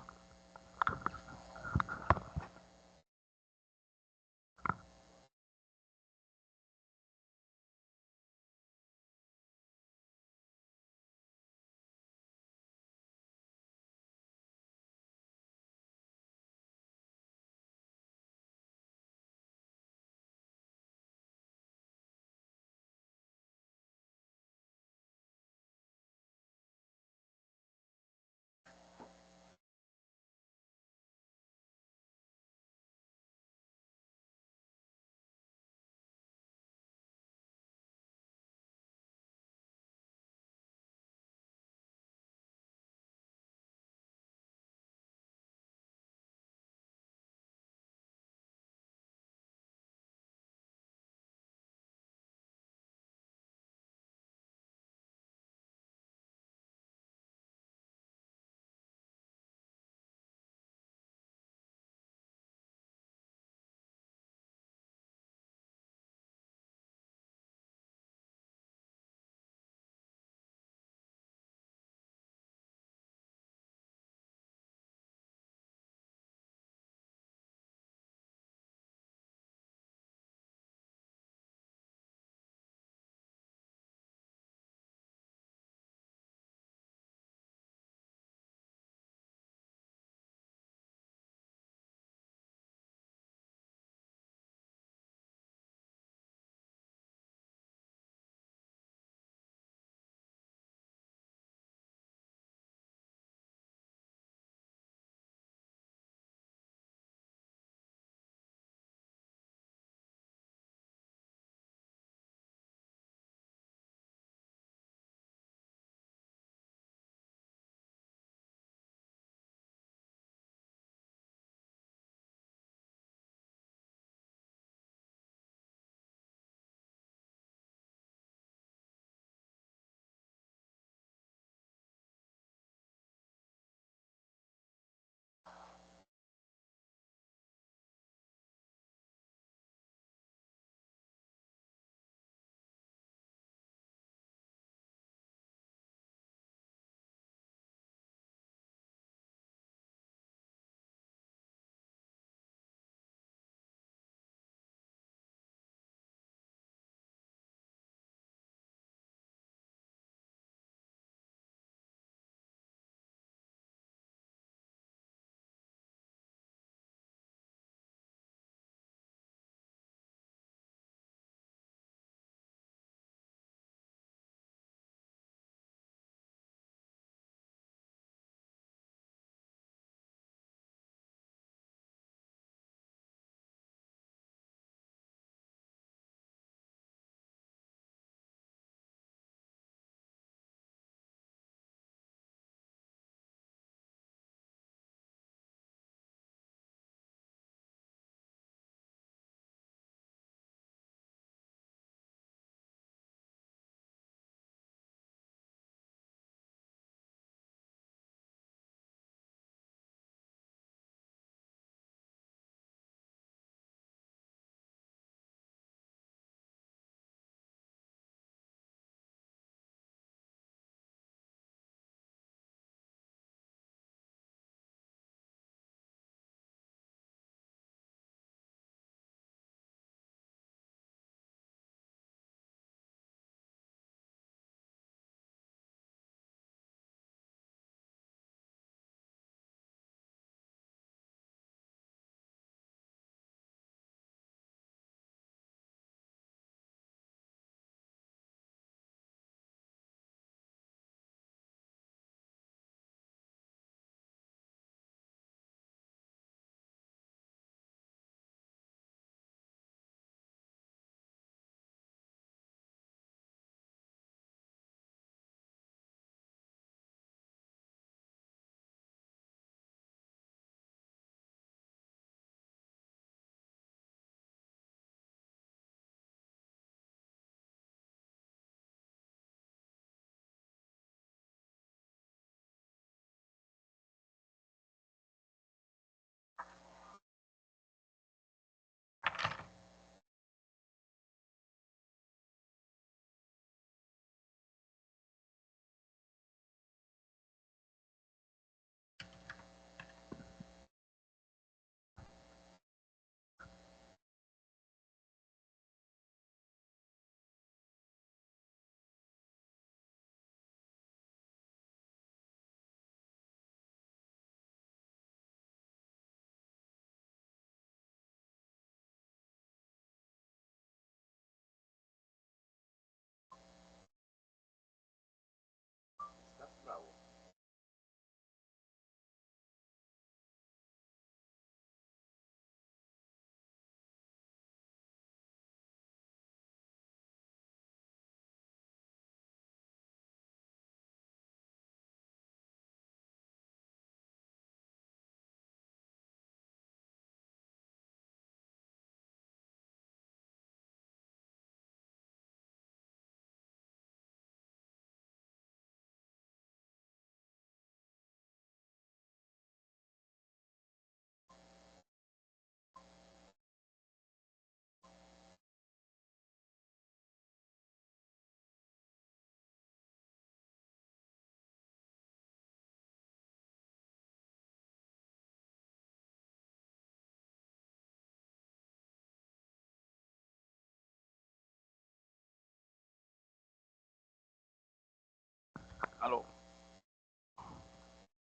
A: Aló.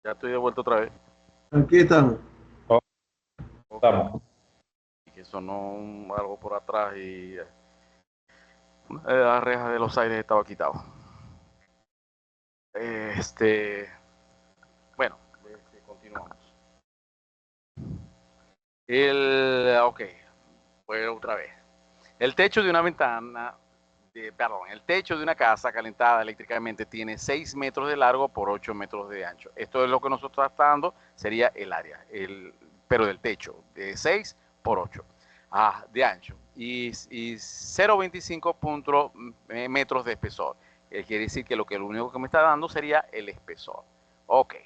A: Ya estoy de vuelta otra vez.
C: Aquí estamos.
D: Estamos.
A: Y que sonó algo por atrás y una de las rejas de los aires estaba quitado. Bueno, continuamos. Ok, voy otra vez. El techo de una ventana, el techo de una casa calentada eléctricamente tiene 6 metros de largo por 8 metros de ancho. Esto es lo que nosotros está dando, sería el área, pero del techo, de 6 por 8 de ancho y 0,25 metros de espesor. Quiere decir que lo único que me está dando sería el espesor. Ok,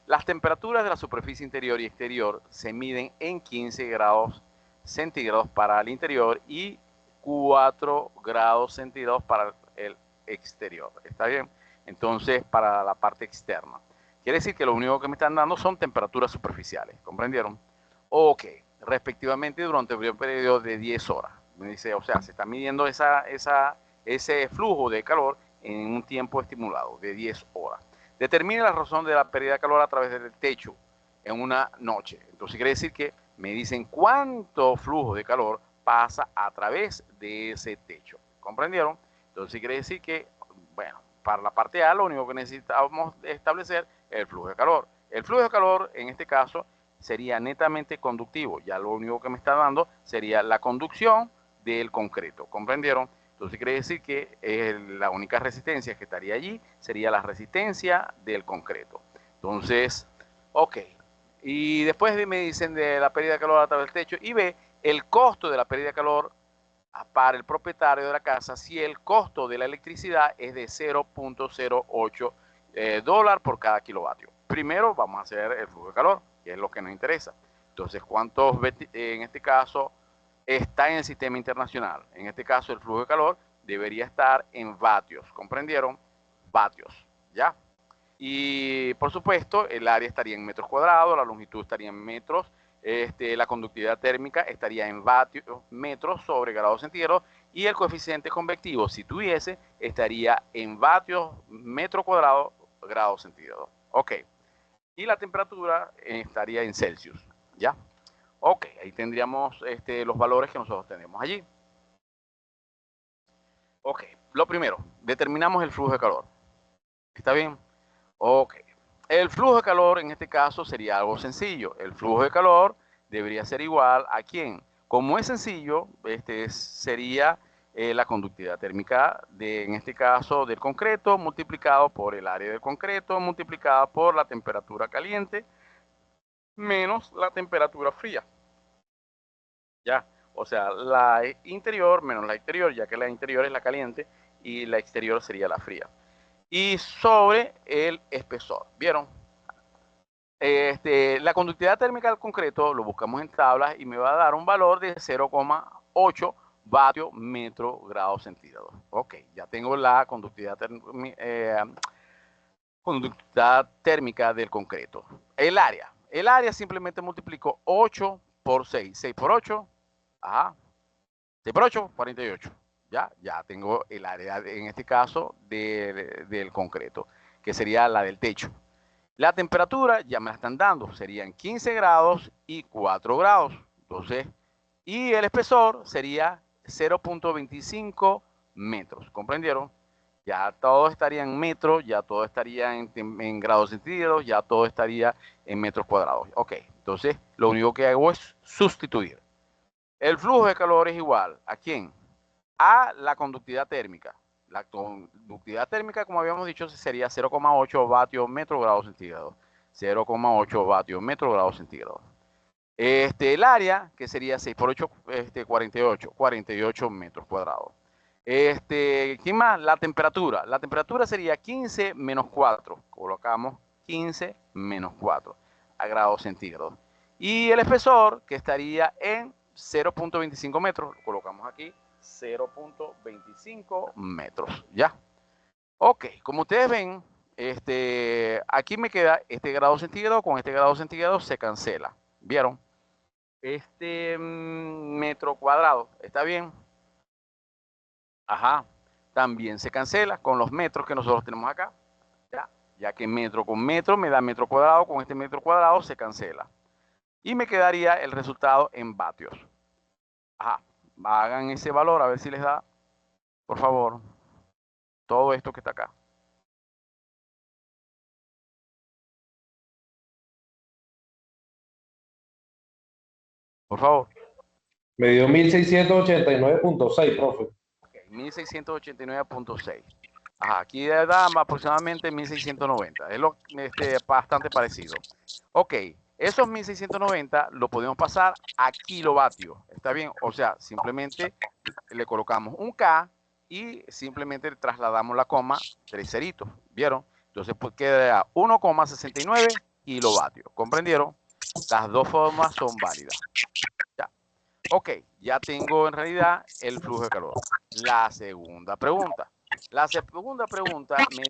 A: las temperaturas de la superficie interior y exterior se miden en 15 grados centígrados para el interior y 4 grados centígrados para el exterior. ¿Está bien? Entonces, para la parte externa. Quiere decir que lo único que me están dando son temperaturas superficiales. ¿Comprendieron? Ok. Respectivamente durante un periodo de 10 horas. Me dice, o sea, se está midiendo ese flujo de calor en un tiempo estimulado de 10 horas. Determine la razón de la pérdida de calor a través del techo en una noche. Entonces quiere decir que me dicen cuánto flujo de calor pasa a través de ese techo. ¿Comprendieron? Entonces quiere decir que, bueno, para la parte A lo único que necesitamos establecer es el flujo de calor. El flujo de calor en este caso sería netamente conductivo. Ya lo único que me está dando sería la conducción del concreto. ¿Comprendieron? Entonces quiere decir que la única resistencia que estaría allí sería la resistencia del concreto. Entonces, ok. Y después me dicen de la pérdida de calor a través del techo y ve el costo de la pérdida de calor para el propietario de la casa si el costo de la electricidad es de 0,08 dólar por cada kilovatio. Primero vamos a hacer el flujo de calor, que es lo que nos interesa. Entonces, ¿cuántos en este caso está en el sistema internacional? En este caso, el flujo de calor debería estar en vatios. ¿Comprendieron? Vatios, ¿ya? Y por supuesto, el área estaría en metros cuadrados, la longitud estaría en metros, la conductividad térmica estaría en vatios, metros sobre grados centígrados, y el coeficiente convectivo, si tuviese, estaría en vatios metro cuadrado grados centígrados. Ok. Y la temperatura estaría en Celsius. ¿Ya? Ok, ahí tendríamos los valores que nosotros tenemos allí. Ok, lo primero, determinamos el flujo de calor. ¿Está bien? Ok. El flujo de calor en este caso sería algo sencillo. El flujo de calor debería ser igual a ¿quién? Como es sencillo, sería la conductividad térmica en este caso del concreto multiplicado por el área del concreto multiplicada por la temperatura caliente menos la temperatura fría. Ya, o sea, la interior menos la exterior, ya que la interior es la caliente y la exterior sería la fría. Y sobre el espesor, ¿vieron? La conductividad térmica del concreto lo buscamos en tablas y me va a dar un valor de 0,8 vatios metro grados centígrados. Ok, ya tengo la conductividad térmica del concreto. El área simplemente multiplico 8 por 6. 6 por 8, ajá, 6 por 8, 48. Ya tengo el área, en este caso, del concreto, que sería la del techo. La temperatura ya me la están dando, serían 15 grados y 4 grados. Entonces, y el espesor sería 0,25 metros. ¿Comprendieron? Ya todo estaría en metros, ya todo estaría en grados centígrados, ya todo estaría en metros cuadrados. Ok, entonces lo único que hago es sustituir. El flujo de calor es igual, ¿a quién? A la conductividad térmica. La conductividad térmica, como habíamos dicho, sería 0,8 vatios metro grado centígrado. 0,8 vatios metro grado centígrado. El área, que sería 6 por 8, 48 metros cuadrados. ¿Quién más? La temperatura. La temperatura sería 15 menos 4. Colocamos 15 menos 4 a grados centígrados. Y el espesor, que estaría en 0,25 metros. Lo colocamos aquí, 0,25 metros. ¿Ya? Ok, como ustedes ven, aquí me queda este grado centígrado, con este grado centígrado se cancela. ¿Vieron? Metro cuadrado, ¿está bien? Ajá. también se cancela con los metros que nosotros tenemos acá. Ya que metro con metro me da metro cuadrado, con este metro cuadrado se cancela. Y me quedaría el resultado en vatios. Ajá, hagan ese valor a ver si les da, por favor, todo esto que está acá. Por favor.
D: Me dio 1689.6, profe.
A: 1689.6. Ajá, aquí da aproximadamente 1690. Es bastante parecido. Ok, esos 1690 lo podemos pasar a kilovatios. ¿Está bien? O sea, simplemente le colocamos un K y simplemente trasladamos la coma 3 ceritos. ¿Vieron? Entonces pues queda 1,69 kilovatios. ¿Comprendieron? Las dos formas son válidas. Ya. Ok, ya tengo en realidad el flujo de calor. La segunda pregunta. La segunda pregunta me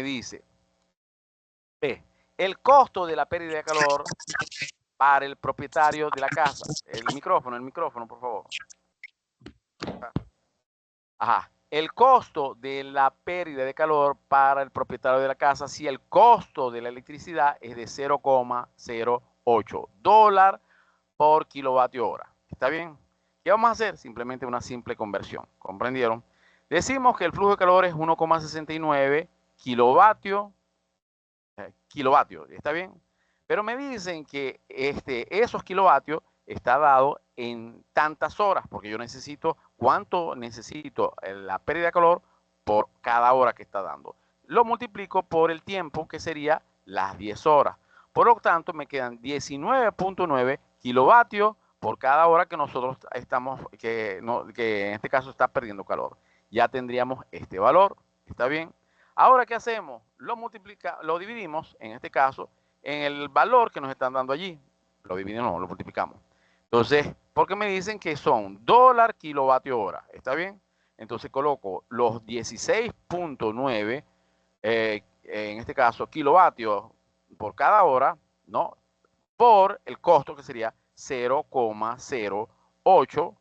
A: dice, el costo de la pérdida de calor para el propietario de la casa. El micrófono, por favor. Ajá. El costo de la pérdida de calor para el propietario de la casa si el costo de la electricidad es de 0,08 dólar por kilovatio hora. ¿Está bien? ¿Qué vamos a hacer? Simplemente una simple conversión. ¿Comprendieron? Decimos que el flujo de calor es 1,69 kilovatios. ¿Está bien? Pero me dicen que esos kilovatios está dado en tantas horas, porque yo necesito cuánto necesito la pérdida de calor por cada hora que está dando. Lo multiplico por el tiempo, que sería las 10 horas. Por lo tanto, me quedan 19.9 kilovatios por cada hora que nosotros estamos, que en este caso está perdiendo calor. Ya tendríamos este valor. ¿Está bien? Ahora, ¿qué hacemos? Lo dividimos, en este caso, en el valor que nos están dando allí. Lo dividimos, lo multiplicamos. Entonces, porque me dicen que son dólar kilovatio hora. ¿Está bien? Entonces coloco los 16.9, en este caso, kilovatios por cada hora, ¿no? Por el costo, que sería 0,08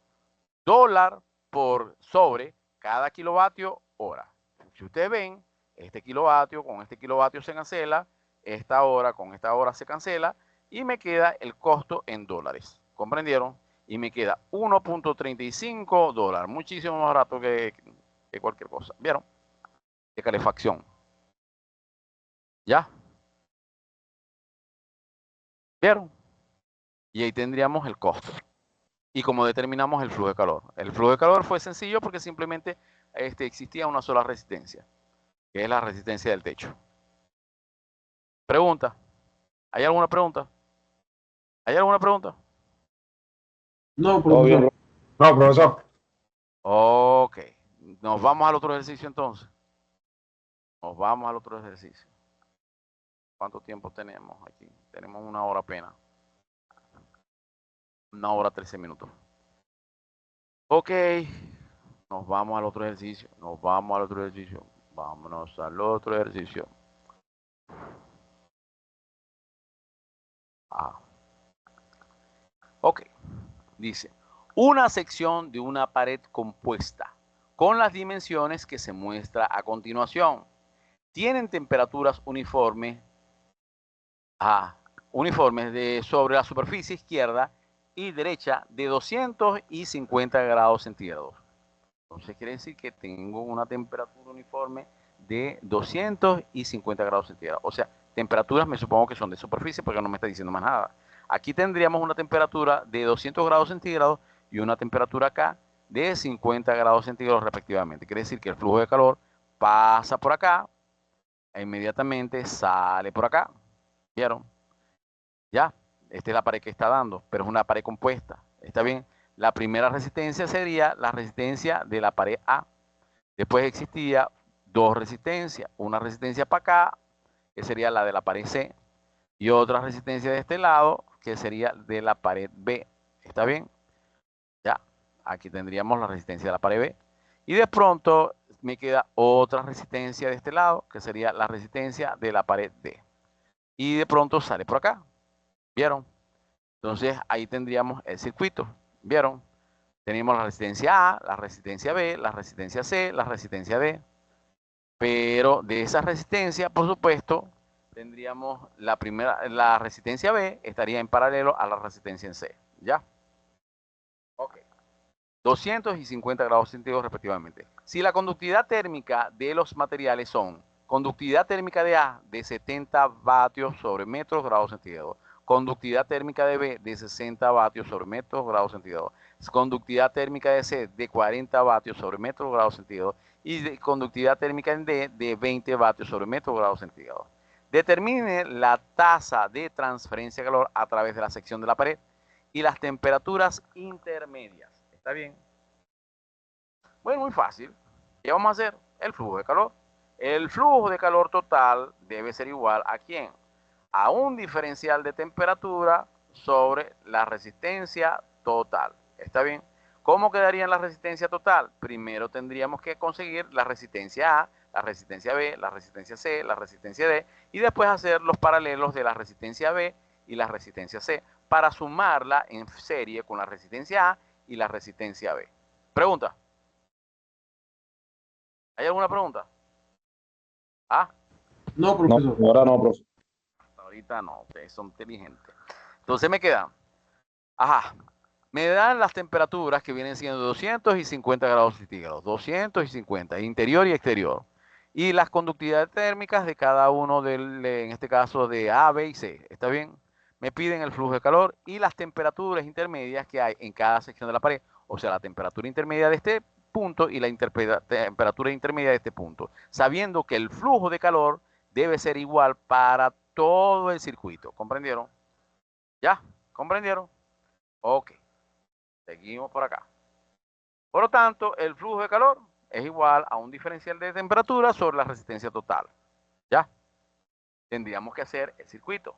A: dólar por sobre cada kilovatio hora. Si ustedes ven, este kilovatio con este kilovatio se cancela, esta hora con esta hora se cancela y me queda el costo en dólares. ¿Comprendieron? Y me queda 1.35 dólares, muchísimo más barato que cualquier cosa. ¿Vieron? De calefacción. ¿Ya? ¿Vieron? Y ahí tendríamos el costo. Y como determinamos el flujo de calor. El flujo de calor fue sencillo porque simplemente existía una sola resistencia, que es la resistencia del techo. Pregunta. ¿Hay alguna pregunta? ¿Hay alguna pregunta?
C: No,
D: Todo bien,
C: profesor.
D: profe. No, profesor.
A: Ok. Nos vamos al otro ejercicio entonces. Nos vamos al otro ejercicio. ¿Cuánto tiempo tenemos aquí? Tenemos 1 hora apenas. 1 hora 13 minutos. Ok. Nos vamos al otro ejercicio. Nos vamos al otro ejercicio. Vámonos al otro ejercicio. Ok. Dice, una sección de una pared compuesta con las dimensiones que se muestra a continuación. Tienen temperaturas uniformes sobre la superficie izquierda y derecha de 250 grados centígrados. Entonces quiere decir que tengo una temperatura uniforme de 250 grados centígrados. O sea, temperaturas me supongo que son de superficie porque no me está diciendo más nada. Aquí tendríamos una temperatura de 200 grados centígrados y una temperatura acá de 50 grados centígrados respectivamente. Quiere decir que el flujo de calor pasa por acá e inmediatamente sale por acá. ¿Vieron? Ya, esta es la pared que está dando, pero es una pared compuesta. ¿Está bien? La primera resistencia sería la resistencia de la pared A. Después existía 2 resistencias. Una resistencia para acá, que sería la de la pared C, y otra resistencia de este lado, que sería de la pared B. ¿Está bien? Ya, aquí tendríamos la resistencia de la pared B. Y de pronto me queda otra resistencia de este lado, que sería la resistencia de la pared D. Y de pronto sale por acá. ¿Vieron? Entonces ahí tendríamos el circuito. ¿Vieron? Tenemos la resistencia A, la resistencia B, la resistencia C, la resistencia D. Pero de esa resistencia, por supuesto, tendríamos la resistencia B estaría en paralelo a la resistencia en C. ¿Ya? Ok. 250 grados centígrados respectivamente. Si la conductividad térmica de los materiales son conductividad térmica de A de 70 vatios sobre metros grados centígrados, conductividad térmica de B de 60 vatios sobre metros grados centígrados, conductividad térmica de C de 40 vatios sobre metros grados centígrados y conductividad térmica en D de 20 vatios sobre metros grados centígrados. Determine la tasa de transferencia de calor a través de la sección de la pared y las temperaturas intermedias. ¿Está bien? Bueno, muy fácil. ¿Qué vamos a hacer? El flujo de calor. El flujo de calor total debe ser igual a ¿quién? A un diferencial de temperatura sobre la resistencia total. ¿Está bien? ¿Cómo quedaría en la resistencia total? Primero tendríamos que conseguir la resistencia A, la resistencia B, la resistencia C, la resistencia D, y después hacer los paralelos de la resistencia B y la resistencia C para sumarla en serie con la resistencia A y la resistencia B. Pregunta. ¿Hay alguna pregunta? Ah,
C: No,
D: No,
C: profesor.
D: ahora no, profesor.
A: ahorita no, ustedes son inteligentes. Entonces me quedan, me dan las temperaturas que vienen siendo 250 grados centígrados, 250, interior y exterior. Y las conductividades térmicas de cada uno en este caso de A, B y C. ¿Está bien? Me piden el flujo de calor y las temperaturas intermedias que hay en cada sección de la pared. O sea, la temperatura intermedia de este punto y la temperatura intermedia de este punto. Sabiendo que el flujo de calor debe ser igual para todo el circuito. ¿Comprendieron? ¿Ya? ¿Comprendieron? Ok. Seguimos por acá. Por lo tanto, el flujo de calor es igual a un diferencial de temperatura sobre la resistencia total. ¿Ya? Tendríamos que hacer el circuito.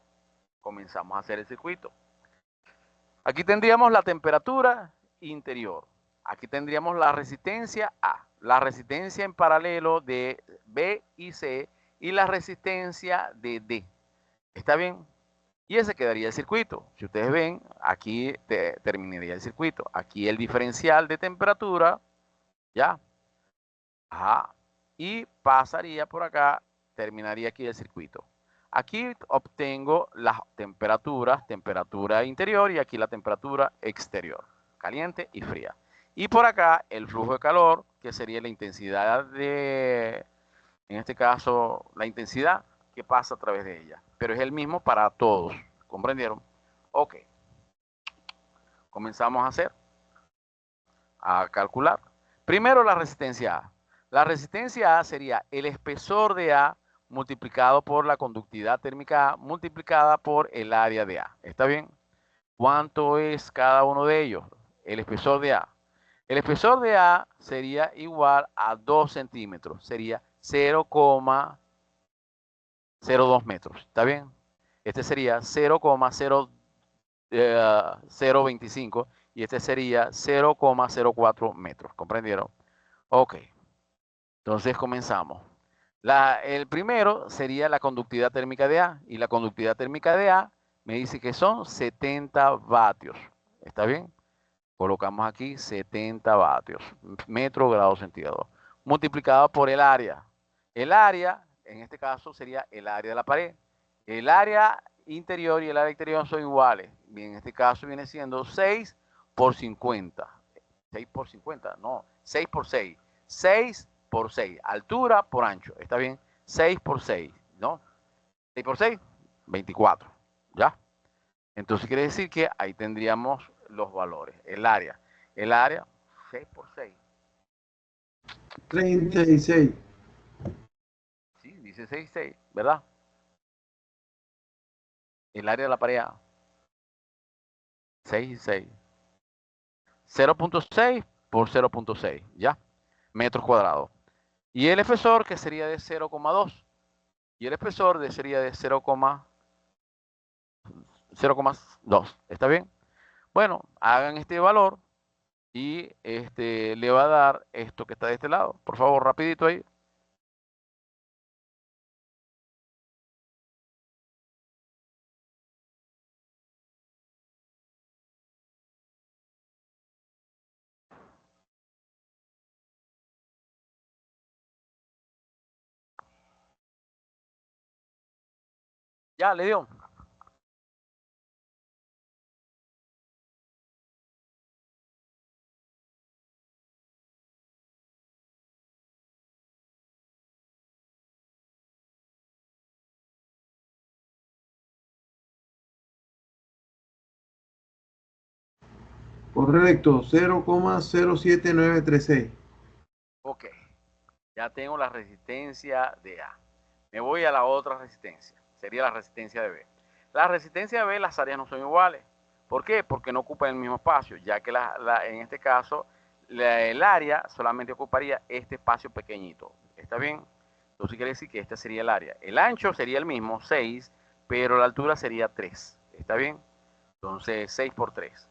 A: Comenzamos a hacer el circuito. Aquí tendríamos la temperatura interior. Aquí tendríamos la resistencia A, la resistencia en paralelo de B y C y la resistencia de D. ¿Está bien? Y ese quedaría el circuito. Si ustedes ven, aquí terminaría el circuito. Aquí el diferencial de temperatura, ¿ya? Ajá. Y pasaría por acá, terminaría aquí el circuito. Aquí obtengo las temperaturas, temperatura interior y aquí la temperatura exterior, caliente y fría. Y por acá el flujo de calor, que sería la intensidad en este caso, la intensidad que pasa a través de ella. Pero es el mismo para todos. ¿Comprendieron? Ok. Comenzamos a calcular. Primero la resistencia A. La resistencia A sería el espesor de A multiplicado por la conductividad térmica A multiplicada por el área de A. ¿Está bien? ¿Cuánto es cada uno de ellos? El espesor de A. El espesor de A sería igual a 2 centímetros. Sería 0,02 metros. ¿Está bien? Este sería 0,025 y este sería 0,04 metros. ¿Comprendieron? Ok. Entonces comenzamos. El primero sería la conductividad térmica de A y la conductividad térmica de A me dice que son 70 vatios. ¿Está bien? Colocamos aquí 70 vatios, metro grado centígrado, multiplicado por el área. El área, en este caso, sería el área de la pared. El área interior y el área exterior son iguales. Bien, en este caso viene siendo 6 por 50. 6 por 50, no, 6 por 6. 6 por 6, altura por ancho. ¿Está bien? 6 por 6, ¿no? 6 por 6, 24. ¿Ya? Entonces quiere decir que ahí tendríamos los valores. El área 6 por 6.
C: 36.
A: Sí, dice 6, 6, ¿verdad? El área de la pared 6 y 6. 0.6 por 0.6, ¿ya? Metros cuadrados. Y el espesor que sería de 0,2. Y el espesor sería de 0,2. ¿Está bien? Bueno, hagan este valor y le va a dar esto que está de este lado. Por favor, rapidito ahí. Ya, le dio.
C: Correcto, 0,07936.
A: Ok, ya tengo la resistencia de A. Me voy a la otra resistencia, sería la resistencia de B. La resistencia de B, las áreas no son iguales. ¿Por qué? Porque no ocupan el mismo espacio, ya que en este caso el área solamente ocuparía este espacio pequeñito. ¿Está bien? Entonces quiere decir que este sería el área. El ancho sería el mismo, 6, pero la altura sería 3. ¿Está bien? Entonces 6 por 3.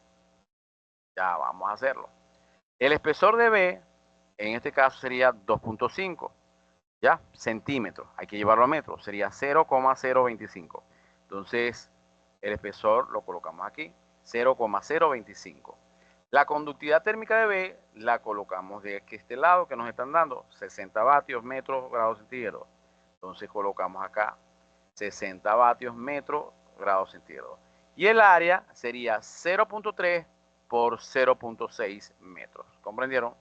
A: Ya vamos a hacerlo. El espesor de B, en este caso sería 2.5. ¿Ya? Centímetros. Hay que llevarlo a metros. Sería 0,025. Entonces, el espesor lo colocamos aquí. 0,025. La conductividad térmica de B la colocamos de este lado que nos están dando. 60 vatios metros grados centígrados. Entonces colocamos acá 60 vatios metros grados centígrados. Y el área sería 0.3 por 0.6 metros. ¿Comprendieron?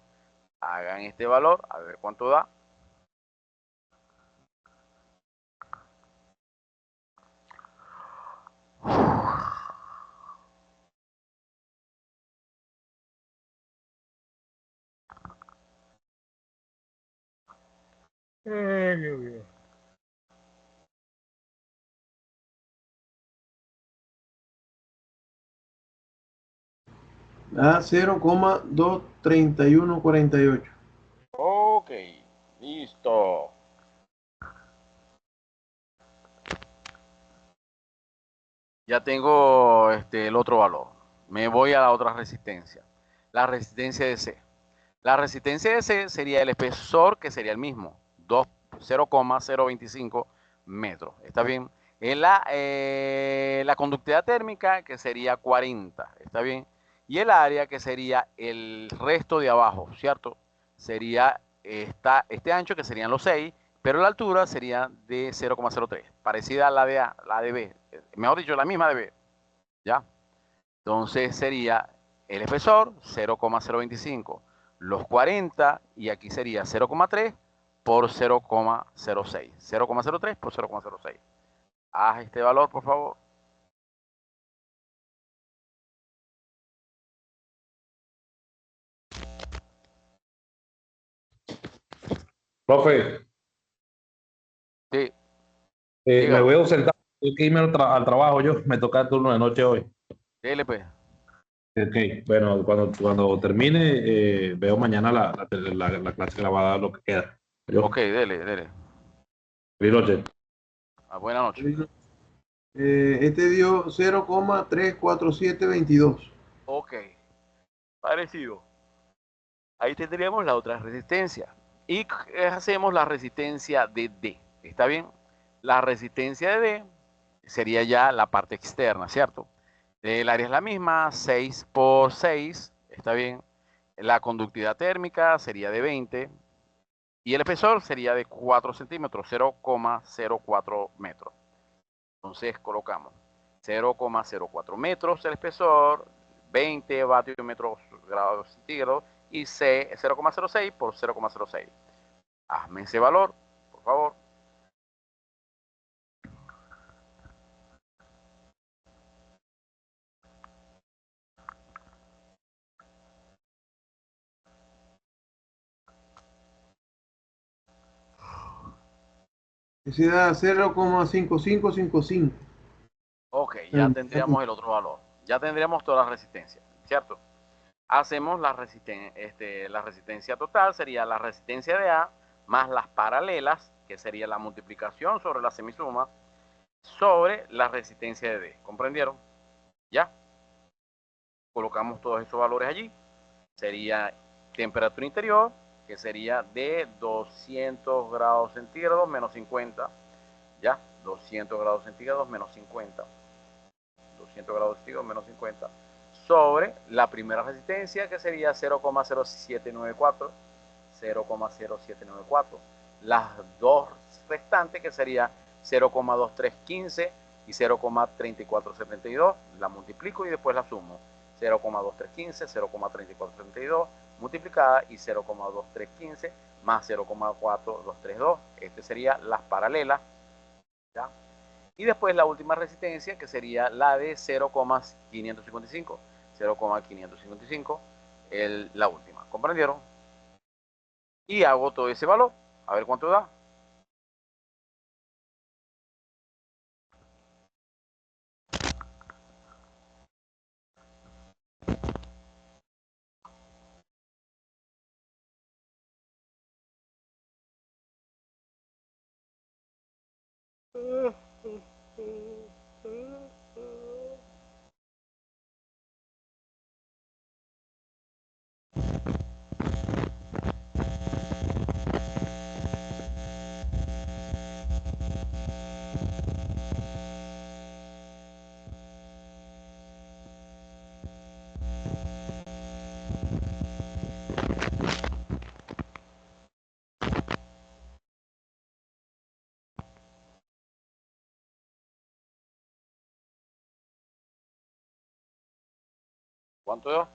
A: Hagan este valor, a ver cuánto da.
C: Da 0,23148.
A: Ok, listo. Ya tengo el otro valor. Me voy a la otra resistencia. La resistencia de C. La resistencia de C sería el espesor, que sería el mismo, 0,025 metros. ¿Está bien? La conductividad térmica, que sería 40. ¿Está bien? Y el área, que sería el resto de abajo, ¿cierto? Sería este ancho, que serían los 6, pero la altura sería de 0,03, parecida a la de A, la de B. Mejor dicho, la misma de B. ¿Ya? Entonces sería el espesor 0,025, los 40, y aquí sería 0,3 por 0,06. 0,03 por 0,06. Haz este valor, por favor.
D: Profe,
A: Sí,
D: me
A: dígalo.
D: voy a ausentar. Tengo que irme al trabajo yo. Me toca el turno de noche hoy.
A: Dele, pues.
D: Ok, bueno, cuando termine, veo mañana la clase que la va a dar lo que queda. Yo,
A: Ok, dele, dele.
D: feliz noche.
A: Buenas noches.
C: Este dio 0,34722.
A: Ok, parecido. Ahí tendríamos la otra resistencia. Y hacemos la resistencia de D. ¿Está bien? La resistencia de D sería ya la parte externa, ¿cierto? El área es la misma, 6 por 6, ¿está bien? La conductividad térmica sería de 20 y el espesor sería de 4 centímetros, 0,04 metros. Entonces colocamos 0,04 metros el espesor, 20 vatios metros grados centígrados y C 0,06 por 0,06. Hazme ese valor, por favor.
C: Ese da 0,5555.
A: Ok, ya tendríamos el otro valor. Ya tendríamos toda la resistencia, ¿cierto? Hacemos la resistencia total, sería la resistencia de A más las paralelas, que sería la multiplicación sobre la semisuma, sobre la resistencia de D. ¿Comprendieron? Ya. Colocamos todos esos valores allí. Sería temperatura interior, que sería de 200 grados centígrados menos 50. Ya, 200 grados centígrados menos 50. 200 grados centígrados menos 50. Sobre la primera resistencia, que sería 0,0794. 0,0794. Las dos restantes, que sería 0,2315 y 0,3472, la multiplico y después la sumo. 0,2315, 0,3472 multiplicada y 0,2315 más 0,4232. Este sería las paralelas, ¿ya? Y después la última resistencia, que sería la de 0,555. 0,555, la última. ¿Comprendieron? Y hago todo ese valor. A ver cuánto da. ¿Cuánto da?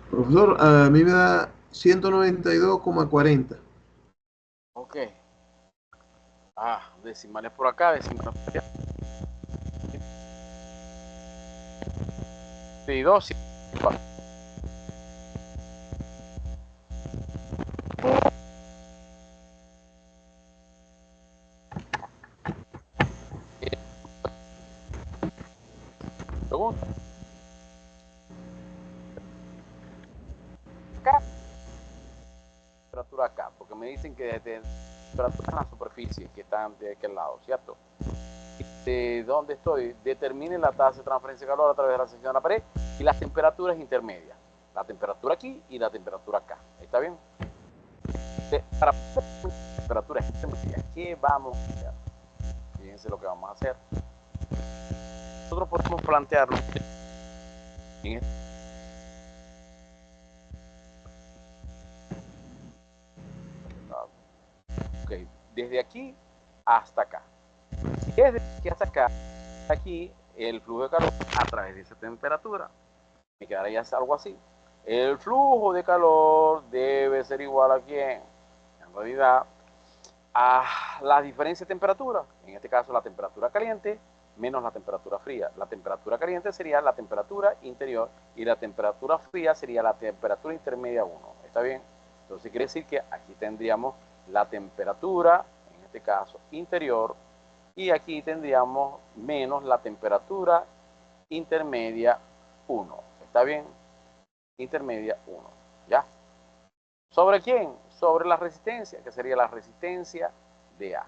C: Profesor, a mí me da 192,40.
A: Ok. Decimales por acá, decimales por allá. 22, segundo. Acá. Temperatura acá, porque me dicen que desde temperatura en la superficie que están de aquel lado, ¿cierto? De dónde estoy, determine la tasa de transferencia de calor a través de la sección de la pared y las temperaturas intermedias. La temperatura aquí y la temperatura acá. ¿Está bien? Para temperatura intermedia, ¿qué vamos a hacer? Fíjense lo que vamos a hacer. Nosotros podemos plantearlo en este. Ok, desde aquí hasta acá. Desde aquí hasta acá, aquí el flujo de calor a través de esa temperatura. Me quedaría algo así. El flujo de calor debe ser igual a quién? En realidad, a la diferencia de temperatura. En este caso, la temperatura caliente menos la temperatura fría. La temperatura caliente sería la temperatura interior y la temperatura fría sería la temperatura intermedia 1. ¿Está bien? Entonces quiere decir que aquí tendríamos la temperatura, en este caso interior, y aquí tendríamos menos la temperatura intermedia 1. ¿Está bien? Intermedia 1. ¿Ya? ¿Sobre quién? Sobre la resistencia, que sería la resistencia de A.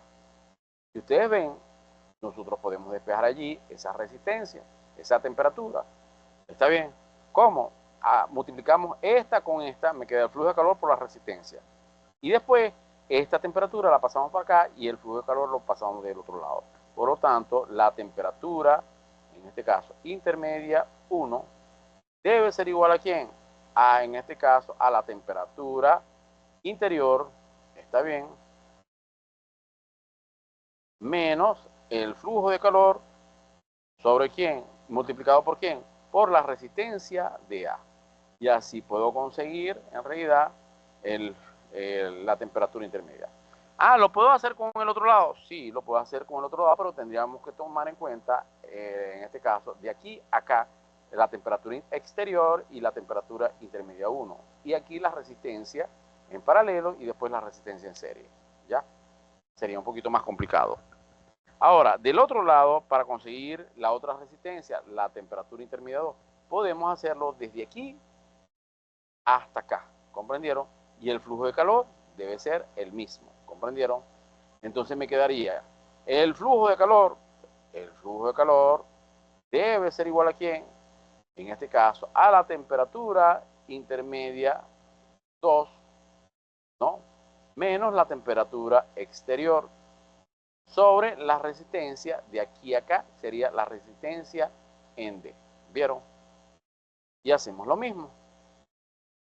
A: Si ustedes ven, nosotros podemos despejar allí esa resistencia, esa temperatura. ¿Está bien? ¿Cómo? Multiplicamos esta con esta, me queda el flujo de calor por la resistencia. Y después esta temperatura la pasamos para acá y el flujo de calor lo pasamos del otro lado. Por lo tanto, la temperatura, en este caso, intermedia 1, debe ser igual a ¿quién? En este caso, a la temperatura interior, está bien, menos el flujo de calor sobre ¿quién? Multiplicado por ¿quién? Por la resistencia de A. Y así puedo conseguir, en realidad, la temperatura intermedia. ¿Lo puedo hacer con el otro lado? Sí, lo puedo hacer con el otro lado, pero tendríamos que tomar en cuenta, en este caso, de aquí a acá, la temperatura exterior y la temperatura intermedia 1. Y aquí la resistencia en paralelo y después la resistencia en serie. ¿Ya? Sería un poquito más complicado. Ahora, del otro lado, para conseguir la otra resistencia, la temperatura intermedia 2, podemos hacerlo desde aquí hasta acá. ¿Comprendieron? Y el flujo de calor debe ser el mismo. ¿Comprendieron? Entonces me quedaría el flujo de calor debe ser igual a ¿quién? En este caso, a la temperatura intermedia 2, ¿no? Menos la temperatura exterior sobre la resistencia de aquí a acá, sería la resistencia en D. ¿Vieron? Y hacemos lo mismo,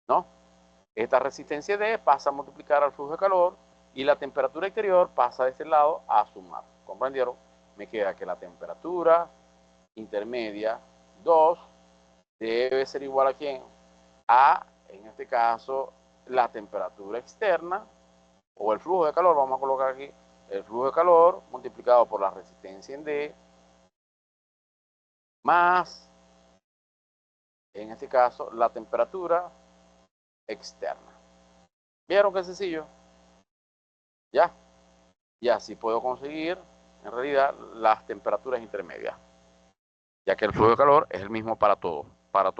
A: ¿no? Esta resistencia D pasa a multiplicar al flujo de calor y la temperatura exterior pasa de este lado a sumar. ¿Comprendieron? Me queda que la temperatura intermedia 2 debe ser igual a ¿quién? A, en este caso, la temperatura externa o el flujo de calor, vamos a colocar aquí, el flujo de calor multiplicado por la resistencia en D más, en este caso, la temperatura externa. ¿Vieron qué sencillo? ¿Ya? Y así puedo conseguir, en realidad, las temperaturas intermedias, ya que el flujo de calor es el mismo para todo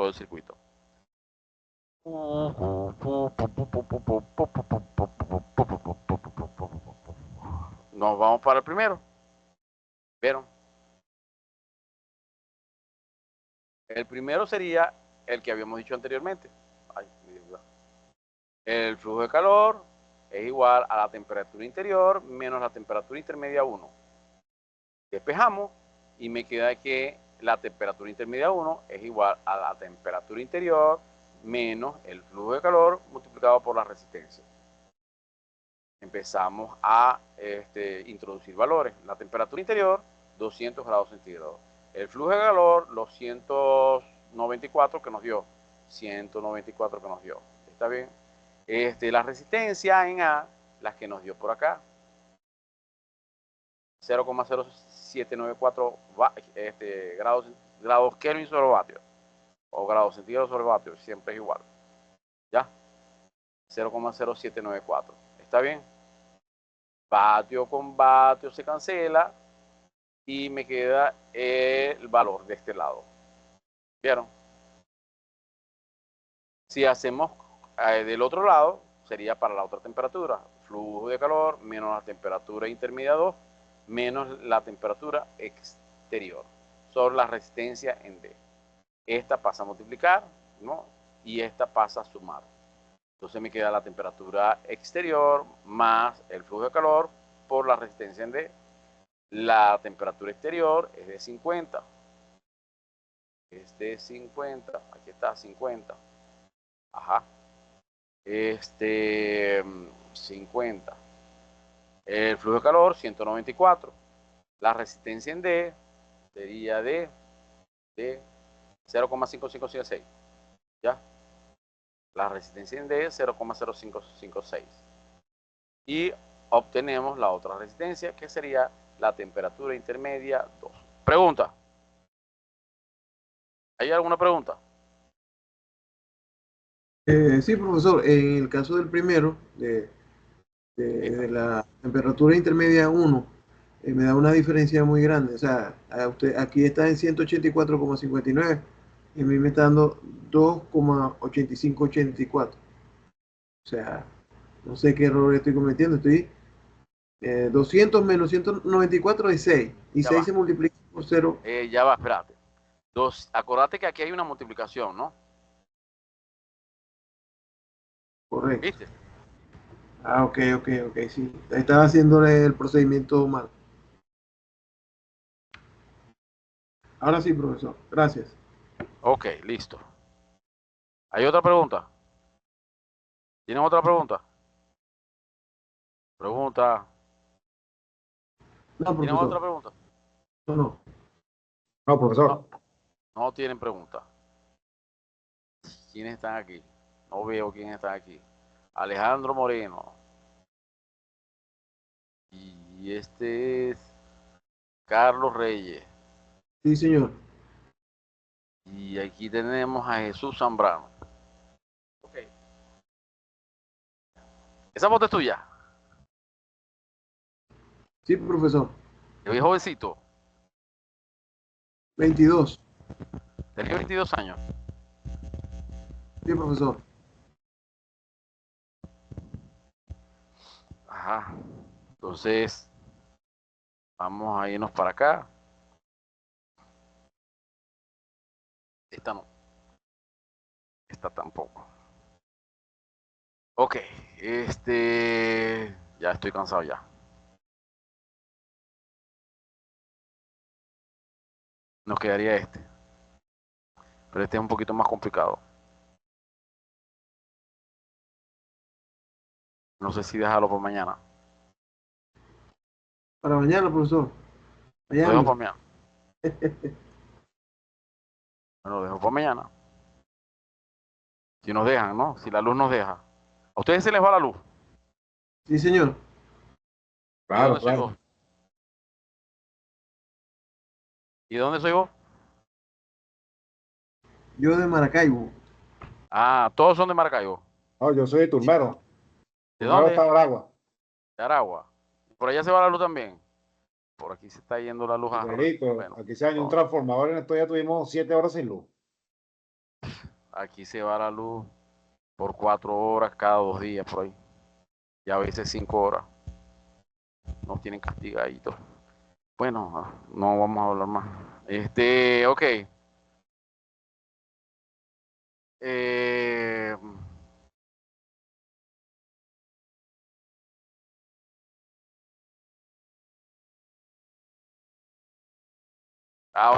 A: el circuito. Nos vamos para el primero. ¿Vieron? El primero sería el que habíamos dicho anteriormente. El flujo de calor es igual a la temperatura interior menos la temperatura intermedia 1. Despejamos y me queda que la temperatura intermedia 1 es igual a la temperatura interior menos el flujo de calor multiplicado por la resistencia. Empezamos a introducir valores. La temperatura interior, 200 grados centígrados. El flujo de calor, los 194 que nos dio. 194 que nos dio. ¿Está bien? La resistencia en A, las que nos dio por acá. 0,0794 grados Kelvin sobre vatio. O grados centígrados sobre vatio. Siempre es igual. ¿Ya? 0,0794. ¿Está bien? Vatio con vatio se cancela y me queda el valor de este lado. ¿Vieron? Si hacemos del otro lado, sería para la otra temperatura. Flujo de calor menos la temperatura intermedia 2 menos la temperatura exterior sobre la resistencia en D. Esta pasa a multiplicar, ¿no? Y esta pasa a sumar. Entonces me queda la temperatura exterior más el flujo de calor por la resistencia en D. La temperatura exterior es de 50. Es de 50. Aquí está 50. Ajá. 50. El flujo de calor 194. La resistencia en D sería de 0,5556. ¿Ya? La resistencia en D es 0,0556. Y obtenemos la otra resistencia, que sería la temperatura intermedia 2. Pregunta. ¿Hay alguna pregunta?
C: Sí, profesor, en el caso del primero, de la temperatura intermedia 1, me da una diferencia muy grande. O sea, aquí está en 184,59 y a mí me está dando 2,8584. O sea, no sé qué error estoy cometiendo. Estoy 200 menos 194 es 6. Y
A: Ya
C: 6
A: va.
C: se multiplica por 0.
A: Ya va, espérate. Acordate que aquí hay una multiplicación, ¿no?
C: Correcto.
A: ¿Viste?
C: Ah, ok, sí. Estaba haciéndole el procedimiento mal. Ahora sí, profesor. Gracias.
A: Ok, listo. ¿Hay otra pregunta? ¿Tienen otra pregunta? Pregunta.
C: No,
A: ¿Tienen otra
C: profesor.
A: pregunta?
C: No, no.
D: No,
A: No,
D: profesor.
A: no tienen pregunta. ¿Quiénes están aquí? No veo quién está aquí. Alejandro Moreno. Y este es Carlos Reyes.
C: Sí, señor.
A: Y aquí tenemos a Jesús Zambrano. Ok. Esa foto es tuya.
C: Sí, profesor.
A: Te vi jovencito.
C: 22.
A: Tenía 22 años.
C: Sí, profesor.
A: Ajá. Entonces, vamos a irnos para acá. Esta no. Esta tampoco. Ok. Ya estoy cansado ya. Nos quedaría este. Pero este es un poquito más complicado. No sé si dejarlo por mañana.
C: Para mañana, profesor.
A: Lo dejo
C: Miami.
A: por mañana. Bueno, lo dejo por mañana. Si nos dejan, ¿no? Si la luz nos deja. ¿A ustedes se les va la luz?
C: Sí, señor.
A: ¿Y dónde
D: Claro,
A: soy
D: claro.
A: vos? ¿Y dónde soy vos?
C: Yo de Maracaibo.
A: Ah, todos son de Maracaibo.
D: No, yo soy de Turbero.
A: ¿De
D: Turbero
A: dónde?
D: está Aragua.
A: De Aragua. ¿Por allá se va la luz también? Por aquí se está yendo la luz.
D: Igualito.
A: Bueno,
D: Aquí se dañó un
A: no,
D: transformador. En esto ya tuvimos 7 horas sin luz.
A: aquí se va la luz por 4 horas cada 2 días por ahí. Y a veces 5 horas. Nos tienen castigaditos. Bueno, no vamos a hablar más. Ok. Eh, ah,